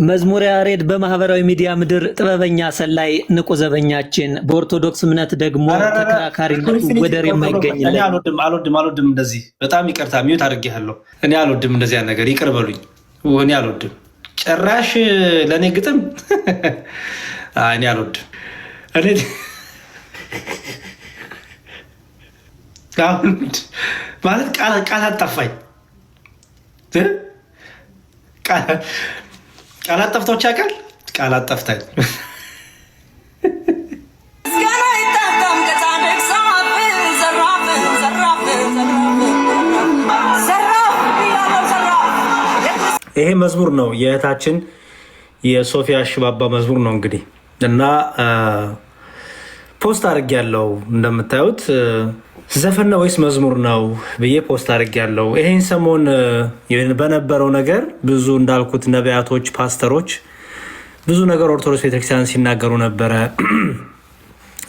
መዝሙረ ያሬድ በማህበራዊ ሚዲያ ምድር ጥበበኛ ሰላይ ንቁ ዘበኛችን በኦርቶዶክስ እምነት ደግሞ ተከራካሪነቱ ወደር የማይገኝለት። አልወድም እንደዚህ በጣም ይቅርታ ሚዩት አድርጌያለሁ። እኔ አልወድም እንደዚህ ነገር ይቅር በሉኝ። እኔ አልወድም ጭራሽ ለእኔ ግጥም እኔ አልወድም። እኔ ማለት ቃላት ጠፋኝ። ቃላት ጠፍቶች ያውቃል። ቃላት ጠፍታኝ ይሄ መዝሙር ነው የእህታችን የሶፊያ ሽባባ መዝሙር ነው እንግዲህ እና ፖስት አድርጌያለሁ። እንደምታዩት ዘፈን ነው ወይስ መዝሙር ነው ብዬ ፖስት አድርጌያለሁ። ይሄን ሰሞን በነበረው ነገር ብዙ እንዳልኩት ነቢያቶች፣ ፓስተሮች ብዙ ነገር ኦርቶዶክስ ቤተክርስቲያን ሲናገሩ ነበረ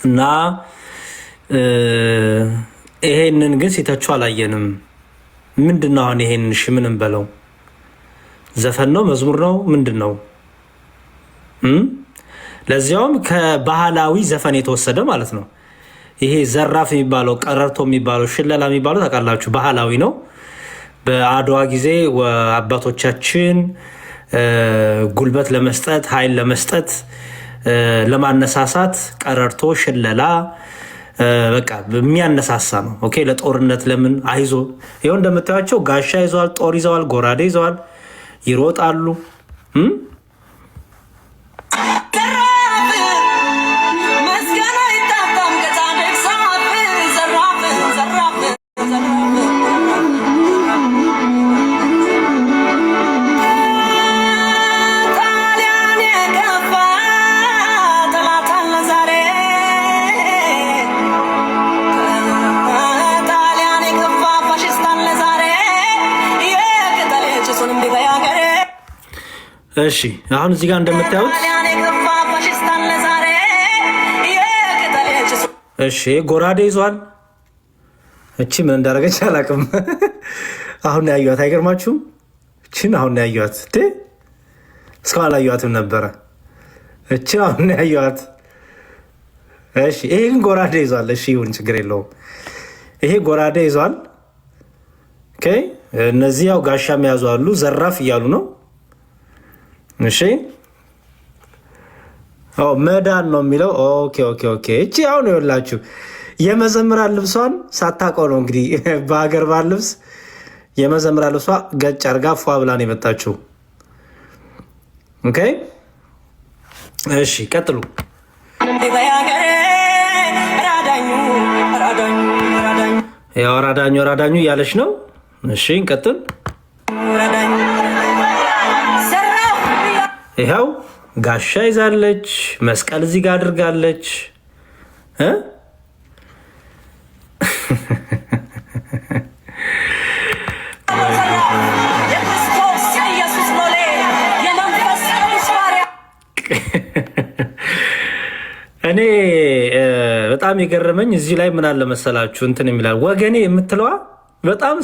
እና ይሄንን ግን ሲተቹ አላየንም። ምንድን ነው አሁን ይሄን ምንም በለው ዘፈን ነው መዝሙር ነው ምንድን ነው? ለዚያውም ከባህላዊ ዘፈን የተወሰደ ማለት ነው። ይሄ ዘራፍ የሚባለው ቀረርቶ የሚባለው ሽለላ የሚባለው ታውቃላችሁ፣ ባህላዊ ነው። በአድዋ ጊዜ አባቶቻችን ጉልበት ለመስጠት ኃይል ለመስጠት ለማነሳሳት ቀረርቶ ሽለላ በቃ የሚያነሳሳ ነው። ኦኬ ለጦርነት ለምን አይዞ ይኸው እንደምታዩቸው ጋሻ ይዘዋል፣ ጦር ይዘዋል፣ ጎራዴ ይዘዋል፣ ይሮጣሉ። እሺ አሁን እዚህ ጋር እንደምታዩት እሺ ጎራዴ ይዟል። እቺ ምን እንዳደረገች አላውቅም። አሁን ያዩት አይገርማችሁም? እቺን አሁን ያዩት እስካሁን አላዩትም ነበረ። እቺ አሁን ያዩት። እሺ ይሄን ጎራዴ ይዟል። እሺ ይሁን ችግር የለውም። ይሄ ጎራዴ ይዟል። ኦኬ እነዚህ ያው ጋሻ የሚያዙ አሉ፣ ዘራፍ እያሉ ነው። እሺ መዳን ነው የሚለው። ኦኬ ኦኬ ኦኬ። እቺ አሁን ይኸውላችሁ የመዘምራን ልብሷን ሳታውቀው ነው እንግዲህ በሀገር ባህል ልብስ የመዘምራን ልብሷ ገጭ አርጋ ፏ ብላ ነው የመጣችው። ኦኬ እሺ ቀጥሉ። ያው ራዳኙ እያለች ነው። እሺ እንቀጥል። ይኸው ጋሻ ይዛለች፣ መስቀል እዚህ ጋር አድርጋለች። እኔ በጣም የገረመኝ እዚህ ላይ ምን አለ መሰላችሁ እንትን የሚላል ወገኔ የምትለዋ በጣም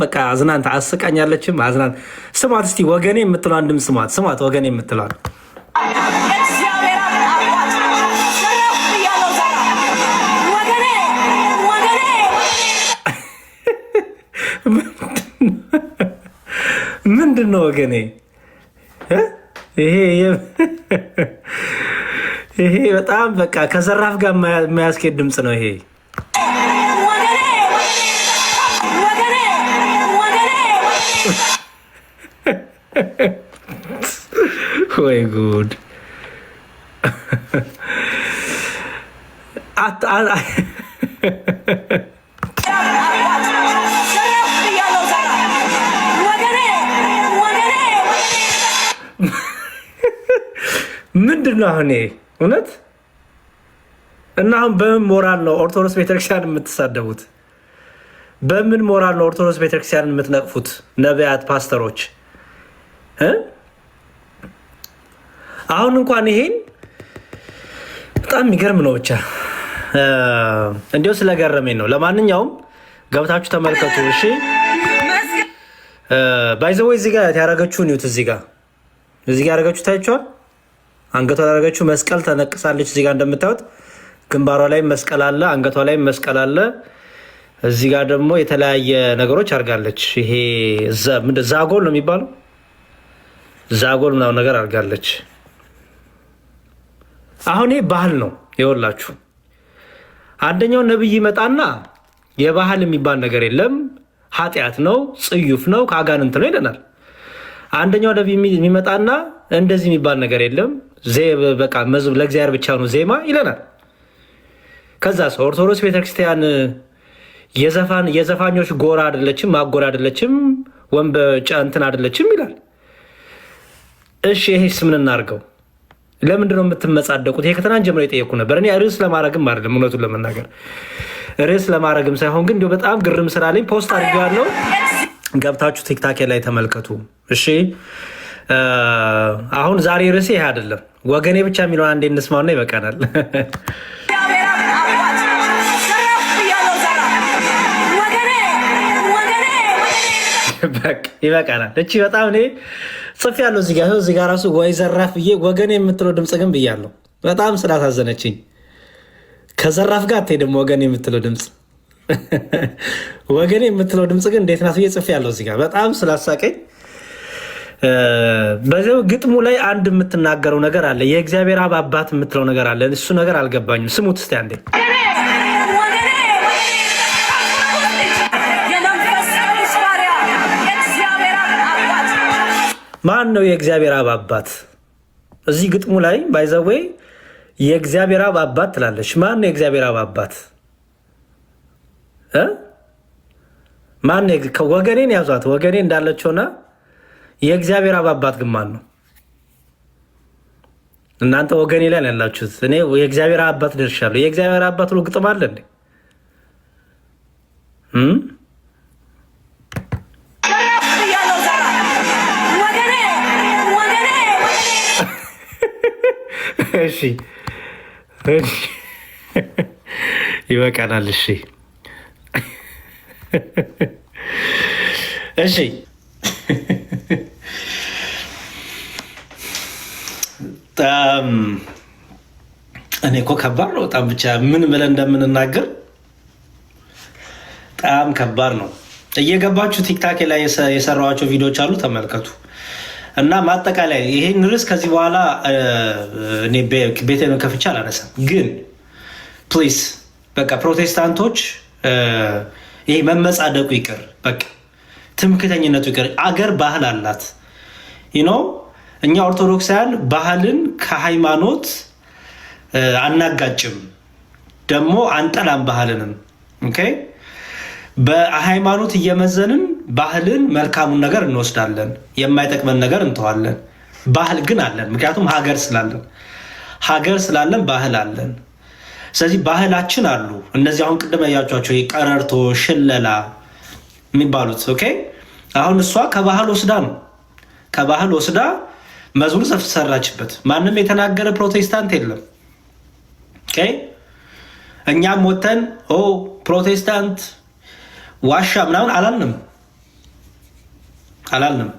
በቃ አዝናንት አስቃኛለችም። አዝናንት ስሟት እስቲ ወገኔ የምትለው አንድም ስሟት ወገኔ የምትለው ምንድን ነው ወገኔ? ይሄ በጣም በቃ ከዘራፍ ጋር የማያስኬድ ድምፅ ነው ይሄ። ወይ ጉድ! ምንድን ነው አሁን እውነት? እና አሁን በምን ሞራል ነው ኦርቶዶክስ ቤተክርስቲያን የምትሳደቡት? በምን ሞራል ነው ኦርቶዶክስ ቤተክርስቲያን የምትነቅፉት? ነቢያት፣ ፓስተሮች አሁን እንኳን ይሄን በጣም የሚገርም ነው። ብቻ እንዲሁ ስለገረመኝ ነው። ለማንኛውም ገብታችሁ ተመልከቱ እሺ። ባይዘወይ እዚህ ጋር ያደረገችውን ይሁት እዚህ ጋር እዚህ ጋር ያደረገችው ታያችኋል። አንገቷ ላይ ያደረገችው መስቀል ተነቅሳለች። እዚህ ጋር እንደምታዩት ግንባሯ ላይ መስቀል አለ፣ አንገቷ ላይ መስቀል አለ። እዚህ ጋር ደግሞ የተለያየ ነገሮች አድርጋለች። ይሄ ዛጎል ነው የሚባለው፣ ዛጎል ምናምን ነገር አድርጋለች። አሁን ይሄ ባህል ነው ይኸውላችሁ። አንደኛው ነብይ ይመጣና የባህል የሚባል ነገር የለም፣ ኃጢአት ነው፣ ጽዩፍ ነው፣ ከአጋንንት ነው ይለናል። አንደኛው ነብይ የሚመጣና እንደዚህ የሚባል ነገር የለም፣ በቃ መዝሙር ለእግዚአብሔር ብቻ ነው ዜማ ይለናል። ከዛ ሰው ኦርቶዶክስ ቤተክርስቲያን የዘፋኞች ጎራ አይደለችም፣ ማጎራ አይደለችም፣ ወንበጫ እንትን አይደለችም ይላል። እሺ ይሄስ ምን እናድርገው? ለምንድን ነው የምትመጻደቁት? ይሄ ከትናንት ጀምሮ የጠየኩ ነበር። እኔ ርዕስ ለማድረግም አይደለም፣ እውነቱን ለመናገር ርዕስ ለማድረግም ሳይሆን ግን በጣም ግርም ስላለኝ ፖስት አድርጌዋለሁ። ገብታችሁ ቲክታክ ላይ ተመልከቱ። እሺ አሁን ዛሬ ርዕሴ ይሄ አይደለም። ወገኔ ብቻ የሚለውን አንዴ እንስማውና ይበቃናል። ይበቃናል። እቺ በጣም እኔ ጽፍ ያለው እዚህ ጋር ራሱ ወይ ዘራፍ ብዬ ወገኔ የምትለው ድምፅ ግን ብያለሁ። በጣም ስላሳዘነችኝ ከዘራፍ ጋር አትሄድም። ወገኔ የምትለው ድምፅ ወገኔ የምትለው ድምፅ ግን እንዴት ናት ብዬ ጽፍ ያለው እዚህ ጋር በጣም ስላሳቀኝ። በዚያው ግጥሙ ላይ አንድ የምትናገረው ነገር አለ። የእግዚአብሔር አብ አባት የምትለው ነገር አለ። እሱ ነገር አልገባኝም። ስሙት እስቲ አንዴ። ማን ነው የእግዚአብሔር አብ አባት? እዚህ ግጥሙ ላይ ባይዘዌ የእግዚአብሔር አብ አባት ትላለች። ማን ነው የእግዚአብሔር አብ አባት? ማን ወገኔን ያዟት። ወገኔ እንዳለች ሆና የእግዚአብሔር አብ አባት ግን ማን ነው? እናንተ ወገኔ ላይ ያላችሁት። እኔ የእግዚአብሔር አባት ደርሻለሁ። የእግዚአብሔር አባት ሁሉ ግጥም አለ እንዴ? እሺ ይበቃናል። እሺ እሺ እኔ እኮ ከባድ ነው በጣም። ብቻ ምን ብለን እንደምንናገር በጣም ከባድ ነው። እየገባችሁ ቲክታክ ላይ የሰራኋቸው ቪዲዮዎች አሉ፣ ተመልከቱ። እና ማጠቃላይ ይሄን ርዕስ ከዚህ በኋላ እኔ ቤቴን ከፍቼ አላነሳም። ግን ፕሊዝ በቃ ፕሮቴስታንቶች ይሄ መመጻደቁ ይቅር፣ በቃ ትምክተኝነቱ ይቅር። አገር ባህል አላት። እኛ ኦርቶዶክሳውያን ባህልን ከሃይማኖት አናጋጭም፣ ደግሞ አንጠላም ባህልንም። ኦኬ በሃይማኖት እየመዘንን ባህልን መልካሙን ነገር እንወስዳለን፣ የማይጠቅመን ነገር እንተዋለን። ባህል ግን አለን፣ ምክንያቱም ሀገር ስላለን ባህል አለን። ስለዚህ ባህላችን አሉ እነዚህ አሁን ቅድም ያያቸዋቸው ቀረርቶ፣ ሽለላ የሚባሉት። ኦኬ አሁን እሷ ከባህል ወስዳ መዝሙር ሰራችበት። ማንም የተናገረ ፕሮቴስታንት የለም። ኦኬ እኛም ወተን ፕሮቴስታንት ዋሻ ምናምን አላልንም።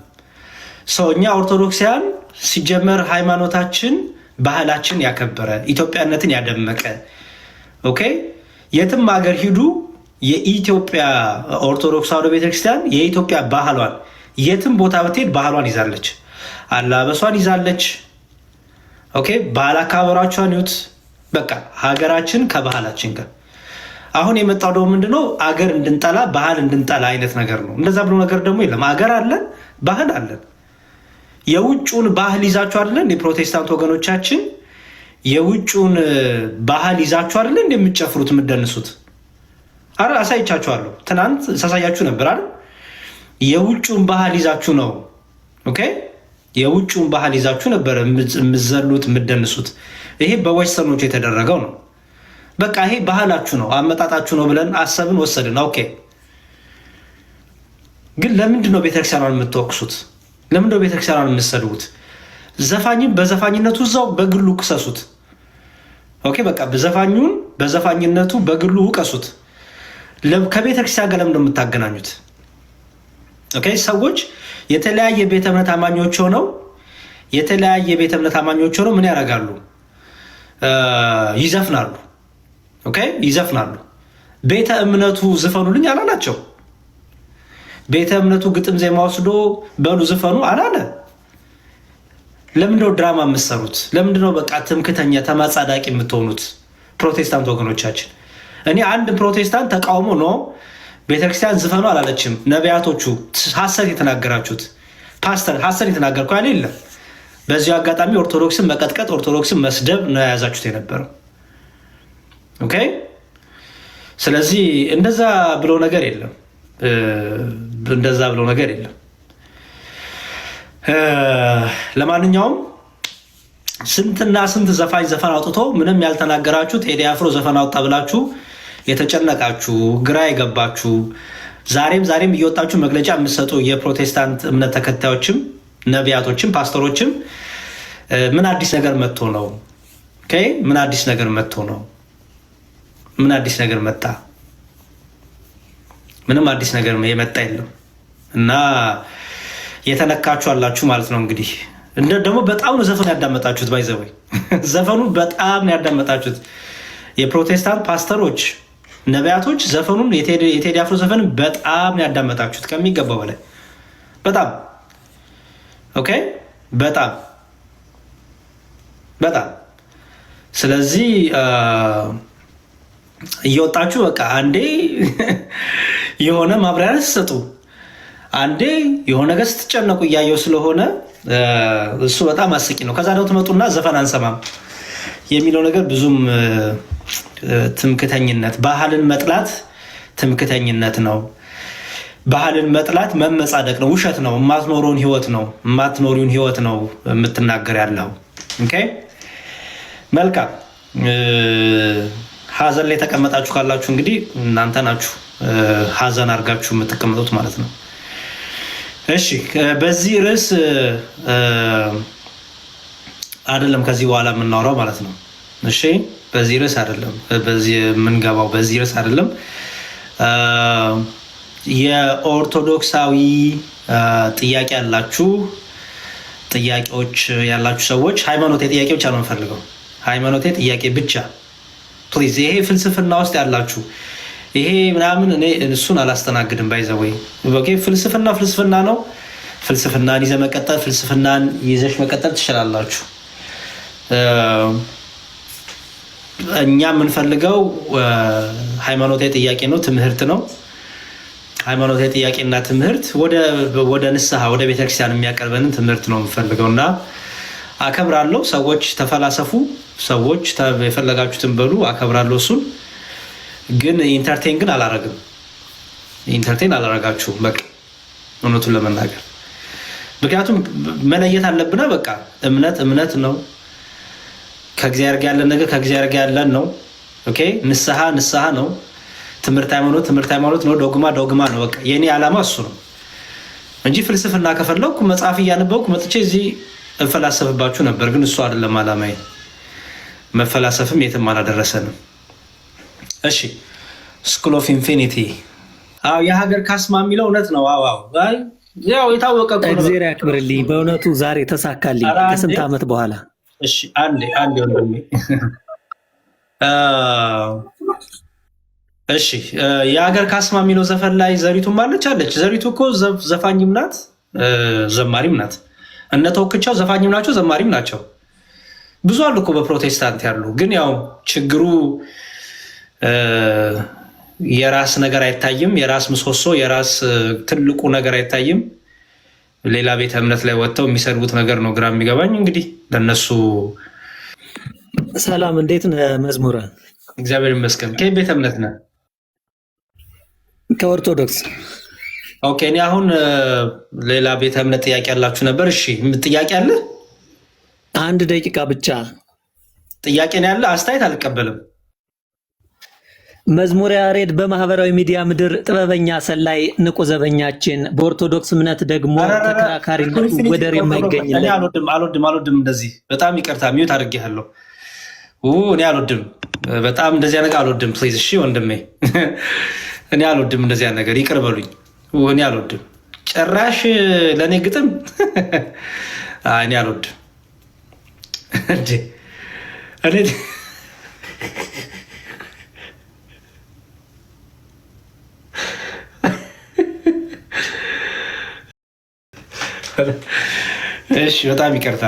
ሰው እኛ ኦርቶዶክሳውያን ሲጀመር ሃይማኖታችን ባህላችን ያከበረ ኢትዮጵያነትን ያደመቀ ኦኬ የትም ሀገር ሂዱ የኢትዮጵያ ኦርቶዶክስ ተዋሕዶ ቤተክርስቲያን የኢትዮጵያ ባህሏን የትም ቦታ ብትሄድ ባህሏን ይዛለች፣ አላበሷን ይዛለች። ኦኬ ባህል አካባቢሯቸውን ይዩት። በቃ ሀገራችን ከባህላችን ጋር አሁን የመጣው ደግሞ ምንድነው? አገር እንድንጠላ ባህል እንድንጠላ አይነት ነገር ነው። እንደዛ ብሎ ነገር ደግሞ የለም። አገር አለን፣ ባህል አለን። የውጩን ባህል ይዛችሁ አይደለን የፕሮቴስታንት ወገኖቻችን፣ የውጩን ባህል ይዛችሁ አይደለን የምትጨፍሩት የምትደንሱት? አረ አሳይቻችኋለሁ። ትናንት ሳሳያችሁ ነበር አይደል? የውጩን ባህል ይዛችሁ ነው። ኦኬ የውጩን ባህል ይዛችሁ ነበር የምትዘሉት የምትደንሱት። ይሄ በዌስተርኖቹ የተደረገው ነው። በቃ ይሄ ባህላችሁ ነው አመጣጣችሁ ነው ብለን አሰብን፣ ወሰድን። ኦኬ ግን ለምንድን ነው ቤተክርስቲያኗን የምትወቅሱት? ለምንድን ነው ቤተክርስቲያኗን የምትሰድቡት? ዘፋኝም በዘፋኝነቱ እዛው በግሉ ክሰሱት። ኦኬ በቃ ዘፋኙን በዘፋኝነቱ በግሉ ውቀሱት። ከቤተክርስቲያን ጋር ለምንድን ነው የምታገናኙት? ኦኬ ሰዎች የተለያየ ቤተ እምነት አማኞች ሆነው የተለያየ ቤተ እምነት አማኞች ሆነው ምን ያደርጋሉ? ይዘፍናሉ። ኦኬ ይዘፍናሉ። ቤተ እምነቱ ዝፈኑልኝ አላላቸው። ቤተ እምነቱ ግጥም ዜማ ወስዶ በሉ ዝፈኑ አላለ። ለምንድነው ድራማ የምትሰሩት? ለምንድነው በቃ ትምክተኛ ተመጻዳቂ የምትሆኑት? ፕሮቴስታንት ወገኖቻችን፣ እኔ አንድ ፕሮቴስታንት ተቃውሞ ነው ቤተክርስቲያን ዝፈኑ አላለችም። ነቢያቶቹ ሐሰት የተናገራችሁት ፓስተር ሐሰት የተናገርኩ ያለ የለም። በዚሁ አጋጣሚ ኦርቶዶክስን መቀጥቀጥ፣ ኦርቶዶክስን መስደብ ነው የያዛችሁት የነበረው። ኦኬ ስለዚህ እንደዛ ብሎ ነገር የለም። እንደዛ ብሎ ነገር የለም። ለማንኛውም ስንትና ስንት ዘፋኝ ዘፈን አውጥቶ ምንም ያልተናገራችሁ ቴዲ አፍሮ ዘፈን አውጣ ብላችሁ የተጨነቃችሁ ግራ የገባችሁ ዛሬም እየወጣችሁ መግለጫ የምትሰጡ የፕሮቴስታንት እምነት ተከታዮችም ነቢያቶችም ፓስተሮችም ምን አዲስ ነገር መጥቶ ነው? ኦኬ ምን አዲስ ነገር መጥቶ ነው? ምን አዲስ ነገር መጣ? ምንም አዲስ ነገር የመጣ የለም። እና የተነካችሁ አላችሁ ማለት ነው። እንግዲህ ደግሞ በጣም ነው ዘፈኑ ያዳመጣችሁት። ባይዘወይ ዘፈኑ በጣም ነው ያዳመጣችሁት። የፕሮቴስታንት ፓስተሮች ነቢያቶች ዘፈኑን የቴዲ አፍሮ ዘፈን በጣም ነው ያዳመጣችሁት ከሚገባው በላይ በጣም ኦኬ በጣም ስለዚህ እየወጣችሁ በቃ አንዴ የሆነ ማብራሪያ ስትሰጡ አንዴ የሆነ ነገር ስትጨነቁ እያየው ስለሆነ እሱ በጣም አስቂ ነው። ከዛ ደግሞ ትመጡና ዘፈን አንሰማም የሚለው ነገር ብዙም ትምክተኝነት፣ ባህልን መጥላት ትምክተኝነት ነው። ባህልን መጥላት መመጻደቅ ነው፣ ውሸት ነው። የማትኖረውን ህይወት ነው የምትናገር ያለው። ኦኬ መልካም። ሀዘን ላይ የተቀመጣችሁ ካላችሁ እንግዲህ እናንተ ናችሁ ሀዘን አድርጋችሁ የምትቀመጡት ማለት ነው። እሺ በዚህ ርዕስ አይደለም ከዚህ በኋላ የምናወራው ማለት ነው። እሺ በዚህ ርዕስ አይደለም በዚህ የምንገባው፣ በዚህ ርዕስ አይደለም። የኦርቶዶክሳዊ ጥያቄ ያላችሁ ጥያቄዎች ያላችሁ ሰዎች ሃይማኖቴ ጥያቄ ብቻ ነው የምፈልገው። ሃይማኖቴ ጥያቄ ብቻ ፕሊዝ። ይሄ ፍልስፍና ውስጥ ያላችሁ ይሄ ምናምን እኔ እሱን አላስተናግድም። ባይዘወይ ኦኬ ፍልስፍና ነው። ፍልስፍናን ይዘህ መቀጠል፣ ፍልስፍናን ይዘሽ መቀጠል ትችላላችሁ። እኛ የምንፈልገው ሃይማኖታዊ ጥያቄ ነው፣ ትምህርት ነው። ሃይማኖታዊ ጥያቄና ትምህርት ወደ ንስሐ ወደ ቤተክርስቲያን የሚያቀርበንን ትምህርት ነው የምንፈልገው እና አከብራለሁ። ሰዎች ተፈላሰፉ፣ ሰዎች የፈለጋችሁትን በሉ፣ አከብራለሁ እሱን። ግን ኢንተርቴን ግን አላረግም። ኢንተርቴን አላረጋችሁም በቃ እውነቱን ለመናገር ምክንያቱም መለየት አለብና በቃ እምነት ነው። ከእግዚአብሔር ጋር ያለን ነገር ከእግዚአብሔር ጋር ያለን ነው። ኦኬ ንስሐ ነው። ትምህርት ሃይማኖት ነው። ዶግማ ነው። በቃ የኔ ዓላማ እሱ ነው እንጂ ፍልስፍና ከፈለኩ መጽሐፍ እያነበብኩ መጥቼ እዚህ እንፈላሰፍባችሁ ነበር። ግን እሱ አይደለም ዓላማዬ። መፈላሰፍም የትም አላደረሰንም። እሺ ስኩል ኦፍ ኢንፊኒቲ የሀገር ካስማ የሚለው እውነት ነው። ያው የታወቀ እግዚአብሔር ያክብርልኝ። በእውነቱ ዛሬ ተሳካልኝ ከስንት ዓመት በኋላ። እሺ አንዴ ወንድሜ። እሺ የሀገር ካስማ የሚለው ዘፈን ላይ ዘሪቱም አለች። ዘሪቱ እኮ ዘፋኝም ናት ዘማሪም ናት። እነ ተወክቻው ዘፋኝም ናቸው ዘማሪም ናቸው። ብዙ አሉ እኮ በፕሮቴስታንት ያሉ። ግን ያው ችግሩ የራስ ነገር አይታይም። የራስ ምሰሶ የራስ ትልቁ ነገር አይታይም። ሌላ ቤተ እምነት ላይ ወጥተው የሚሰድቡት ነገር ነው ግራ የሚገባኝ። እንግዲህ ለነሱ ሰላም። እንዴት ነህ መዝሙረ? እግዚአብሔር ይመስገን። ከየት ቤተ እምነት ነህ? ከኦርቶዶክስ። ኦኬ እኔ አሁን ሌላ ቤተ እምነት ጥያቄ ያላችሁ ነበር። እሺ ጥያቄ አለ? አንድ ደቂቃ ብቻ ጥያቄ ነው ያለ። አስተያየት አልቀበልም። መዝሙረ ያሬድ በማህበራዊ ሚዲያ ምድር ጥበበኛ ሰላይ ንቁ ዘበኛችን፣ በኦርቶዶክስ እምነት ደግሞ ተከራካሪነቱ ወደር የማይገኝለት። እኔ አልወድም እንደዚህ። በጣም ይቅርታ ሚዩት አድርጌሃለሁ። እኔ አልወድም፣ በጣም እንደዚያ ነገር አልወድም። ፕሊዝ እሺ ወንድሜ፣ እኔ አልወድም እንደዚያ ነገር፣ ይቅር በሉኝ። እኔ አልወድም ጭራሽ ለእኔ ግጥም እኔ አልወድም። እንዴ እኔ እሺ በጣም ይቅርታ።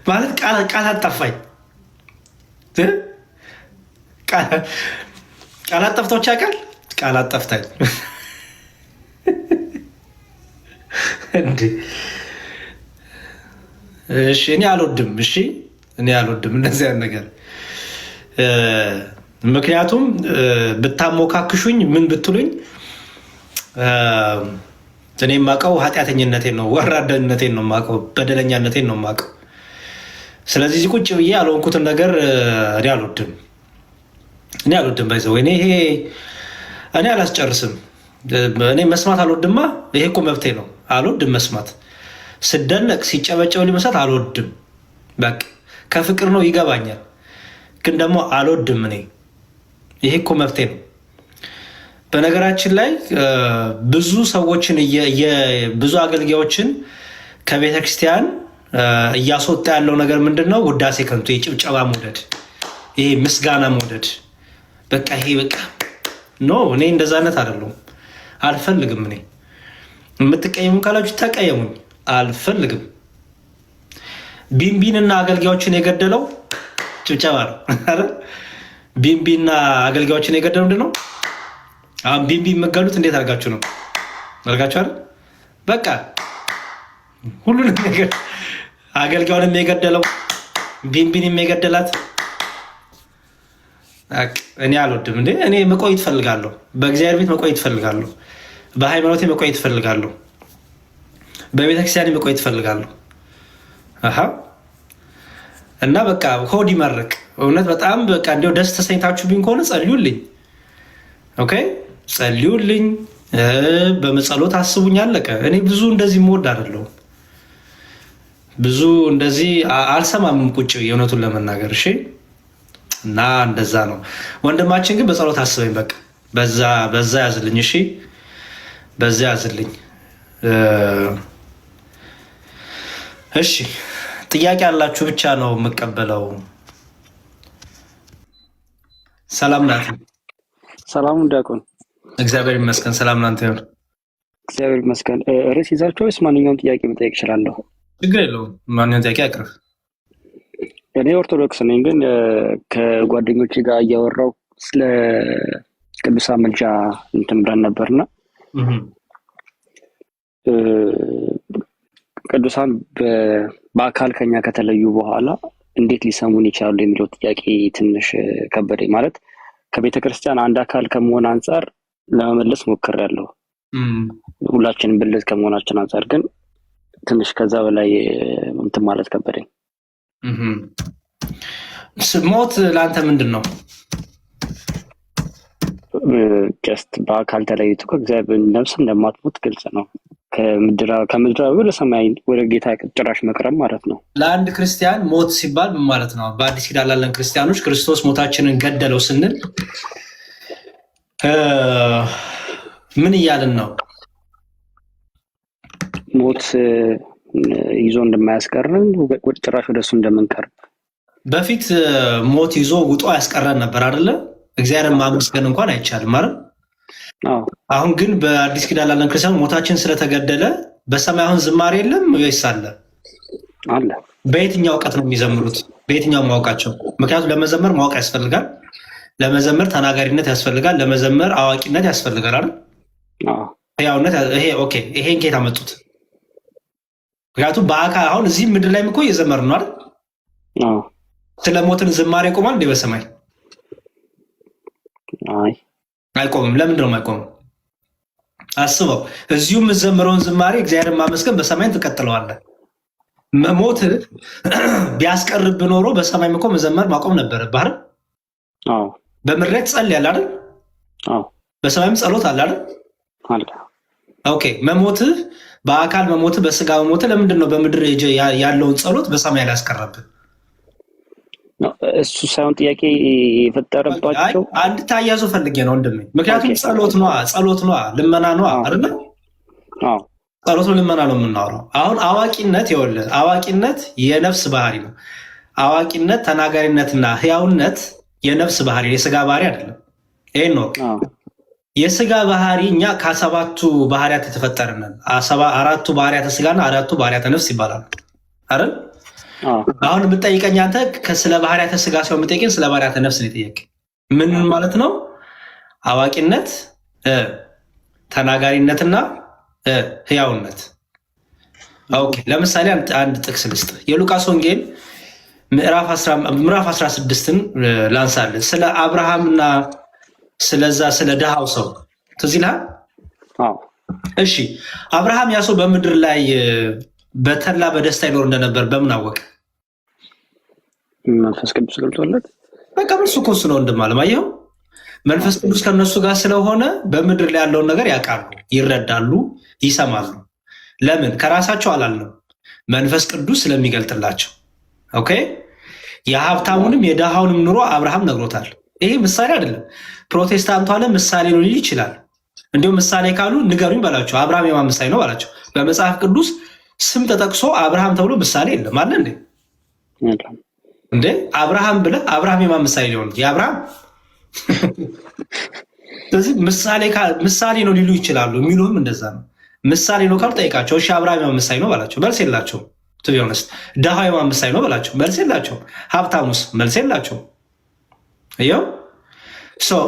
ማለት ቃላት ጠፋኝ። ቃላት ጠፍቶች ያውቃል። ቃላት ጠፍታኝ እንዴ! እሺ እኔ አልወድም። እሺ እኔ አልወድም እንደዚህ አይነት ነገር። ምክንያቱም ብታሞካክሹኝ ምን ብትሉኝ እኔ የማውቀው ኃጢአተኝነቴን ነው፣ ወራዳነቴን ነው የማውቀው፣ በደለኛነቴን ነው የማውቀው። ስለዚህ እዚህ ቁጭ ብዬ ያልሆንኩትን ነገር እኔ አልወድም። እኔ አልወድም ባይዘው እኔ ይሄ እኔ አላስጨርስም። እኔ መስማት አልወድማ። ይሄ እኮ መብቴ ነው። አልወድም መስማት። ስደነቅ ሲጨበጨብ ሊመስላት አልወድም። በቃ ከፍቅር ነው ይገባኛል፣ ግን ደግሞ አልወድም። እኔ ይሄ እኮ መብቴ ነው። በነገራችን ላይ ብዙ ሰዎችን ብዙ አገልጋዮችን ከቤተ ክርስቲያን እያስወጣ ያለው ነገር ምንድን ነው? ውዳሴ ከንቱ፣ የጭብጨባ መውደድ፣ ይሄ ምስጋና መውደድ። በቃ ይሄ በቃ ኖ፣ እኔ እንደዛ አይነት አይደለሁም። አልፈልግም። እኔ የምትቀየሙ ካላችሁ ተቀየሙኝ፣ አልፈልግም። ቢንቢንና አገልጋዮችን የገደለው ጭብጨባ ነው። ቢንቢና አገልጋዮችን የገደለው ምንድን ነው? አሁን ቢንቢ የምገሉት እንዴት አድርጋችሁ ነው? አድርጋችሁ አይደል? በቃ ሁሉንም ነገር አገልጋዩንም የገደለው ቢንቢንም የገደላት እኔ አልወድም። እንዴ እኔ መቆየት እፈልጋለሁ። በእግዚአብሔር ቤት መቆየት እፈልጋለሁ። በሃይማኖቴ መቆየት እፈልጋለሁ። በቤተክርስቲያን መቆየት እፈልጋለሁ። እና በቃ ሆድ ይመርቅ። እውነት በጣም በቃ እንዲያው ደስ ተሰኝታችሁብኝ ከሆነ ጸልዩልኝ። ኦኬ ጸልዩልኝ፣ በመጸሎት አስቡኝ። አለቀ። እኔ ብዙ እንደዚህ የምወድ አይደለሁም። ብዙ እንደዚህ አልሰማም ቁጭ የእውነቱን ለመናገር እሺ። እና እንደዛ ነው። ወንድማችን ግን በጸሎት አስበኝ። በቃ በዛ ያዝልኝ። እሺ በዛ ያዝልኝ። እሺ ጥያቄ ያላችሁ ብቻ ነው የምቀበለው። ሰላም ናት። ሰላም ዲያቆን። እግዚአብሔር ይመስገን። ሰላም ናንተ ይሁን። እግዚአብሔር ይመስገን። ርዕስ ይዛችሁ ወይስ ማንኛውም ጥያቄ መጠየቅ እችላለሁ? ችግር የለውም። ማንኛውም ጥያቄ አቅርብ። እኔ ኦርቶዶክስ ነኝ፣ ግን ከጓደኞቼ ጋር እያወራው ስለ ቅዱሳን ምልጃ እንትን ብለን ነበርና ቅዱሳን በአካል ከኛ ከተለዩ በኋላ እንዴት ሊሰሙን ይችላሉ የሚለው ጥያቄ ትንሽ ከበደኝ። ማለት ከቤተ ክርስቲያን አንድ አካል ከመሆን አንጻር ለመመለስ ሞክሬያለሁ፣ ሁላችንም ብልት ከመሆናችን አንጻር ግን ትንሽ ከዛ በላይ እንትን ማለት ከበደኝ። ሞት ለአንተ ምንድን ነው? ጀስት በአካል ተለይቶ ከእግዚአብሔር ነፍስ እንደማትሞት ግልጽ ነው። ከምድራዊ ወደ ሰማይ ወደ ጌታ ጭራሽ መቅረብ ማለት ነው። ለአንድ ክርስቲያን ሞት ሲባል ምን ማለት ነው? በአዲስ ኪዳን ላለን ክርስቲያኖች ክርስቶስ ሞታችንን ገደለው ስንል ምን እያልን ነው? ሞት ይዞ እንደማያስቀረን ጭራሽ ወደሱ እንደምንቀርብ። በፊት ሞት ይዞ ውጦ ያስቀረን ነበር አይደለ? እግዚአብሔርን ማመስገን እንኳን አይቻልም ማለት። አሁን ግን በአዲስ ኪዳን ላለን ክርስቲያን ሞታችን ስለተገደለ በሰማይ አሁን ዝማሬ የለም ወይስ አለ? አለ። በየትኛው እውቀት ነው የሚዘምሩት? በየትኛው ማወቃቸው? ምክንያቱም ለመዘመር ማወቅ ያስፈልጋል፣ ለመዘመር ተናጋሪነት ያስፈልጋል፣ ለመዘመር አዋቂነት ያስፈልጋል አይደል? ያውነት ይሄ ኦኬ። ይሄን ጌታ መጡት። ምክንያቱም በአካል አሁን እዚህ ምድር ላይ እኮ እየዘመር ነው አይደል? ስለ ሞትን ዝማሬ ይቆማል እንዴ በሰማይ? አይቆምም። ለምንድን ነው የማይቆመው? አስበው። እዚሁ የምትዘምረውን ዝማሬ እግዚአብሔርን ማመስገን በሰማይን ትቀጥለዋለህ። መሞት ቢያስቀርብ ኖሮ በሰማይ እኮ መዘመር ማቆም ነበረብህ አይደል? በምድር ላይ ትጸልያለህ አይደል? በሰማይም ጸሎት አለ አይደል? ኦኬ። መሞትህ በአካል መሞት በስጋ መሞት ለምንድን ነው በምድር ያለውን ጸሎት በሰማይ ላይ ያስቀረብን? እሱ ሳይሆን ጥያቄ የፈጠረባቸው አንድ ታያዙ ፈልጌ ነው ወንድሜ። ምክንያቱም ጸሎት ነዋ ልመና ነዋ አይደል? ጸሎት ልመና ነው የምናወራው። አሁን አዋቂነት ይኸውልህ፣ አዋቂነት የነፍስ ባህሪ ነው። አዋቂነት ተናጋሪነትና ህያውነት የነፍስ ባህሪ የስጋ ባህሪ አይደለም። ይሄን ነው የስጋ ባህሪ። እኛ ከሰባቱ ባህሪያት የተፈጠርነን፣ አራቱ ባህሪያተ ስጋና አራቱ ባህሪያተ ነፍስ ይባላሉ አይደል? አሁን የምጠይቀኝ አንተ ስለ ባህሪያተ ስጋ ሲሆን የምጠይቀኝ ስለ ባህሪያተ ነፍስ ነው የጠየቀኝ። ምን ማለት ነው? አዋቂነት፣ ተናጋሪነትና ህያውነት። ኦኬ፣ ለምሳሌ አንድ ጥቅስ ልስጥ። የሉቃስ ወንጌል ምዕራፍ 16ን ላንሳለን። ስለ አብርሃምና ስለዛ ስለ ድሃው ሰው ትዝ ይልሃል? እሺ፣ አብርሃም ያ ሰው በምድር ላይ በተላ በደስታ ይኖር እንደነበር በምን አወቀ? መንፈስ ቅዱስ ገብቶለት። በቃ መልሱ እኮ እሱ ነው። እንደማለማየው መንፈስ ቅዱስ ከነሱ ጋር ስለሆነ በምድር ላይ ያለውን ነገር ያውቃሉ፣ ይረዳሉ፣ ይሰማሉ። ለምን? ከራሳቸው አላልንም፣ መንፈስ ቅዱስ ስለሚገልጥላቸው። ኦኬ፣ የሀብታሙንም የድሃውንም ኑሮ አብርሃም ነግሮታል። ይሄ ምሳሌ አይደለም። ፕሮቴስታንቱ አለ ምሳሌ ነው ሊል ይችላል። እንዲሁም ምሳሌ ካሉ ንገሩኝ በላቸው። አብርሃም የማን ምሳሌ ነው በላቸው። በመጽሐፍ ቅዱስ ስም ተጠቅሶ አብርሃም ተብሎ ምሳሌ የለም አለ እንዴ? አብርሃም ብለህ አብርሃም የማን ምሳሌ ሊሆን? የአብርሃም ስለዚህ ምሳሌ ነው ሊሉ ይችላሉ። የሚሉህም እንደዛ ነው። ምሳሌ ነው ካሉ ጠይቃቸው። እሺ አብርሃም የማን ምሳሌ ነው በላቸው። መልስ የላቸውም። ቱቢሆነስ ድሃ የማን ምሳሌ ነው በላቸው። መልስ የላቸውም። ሀብታሙስ መልስ የላቸውም። ይኸው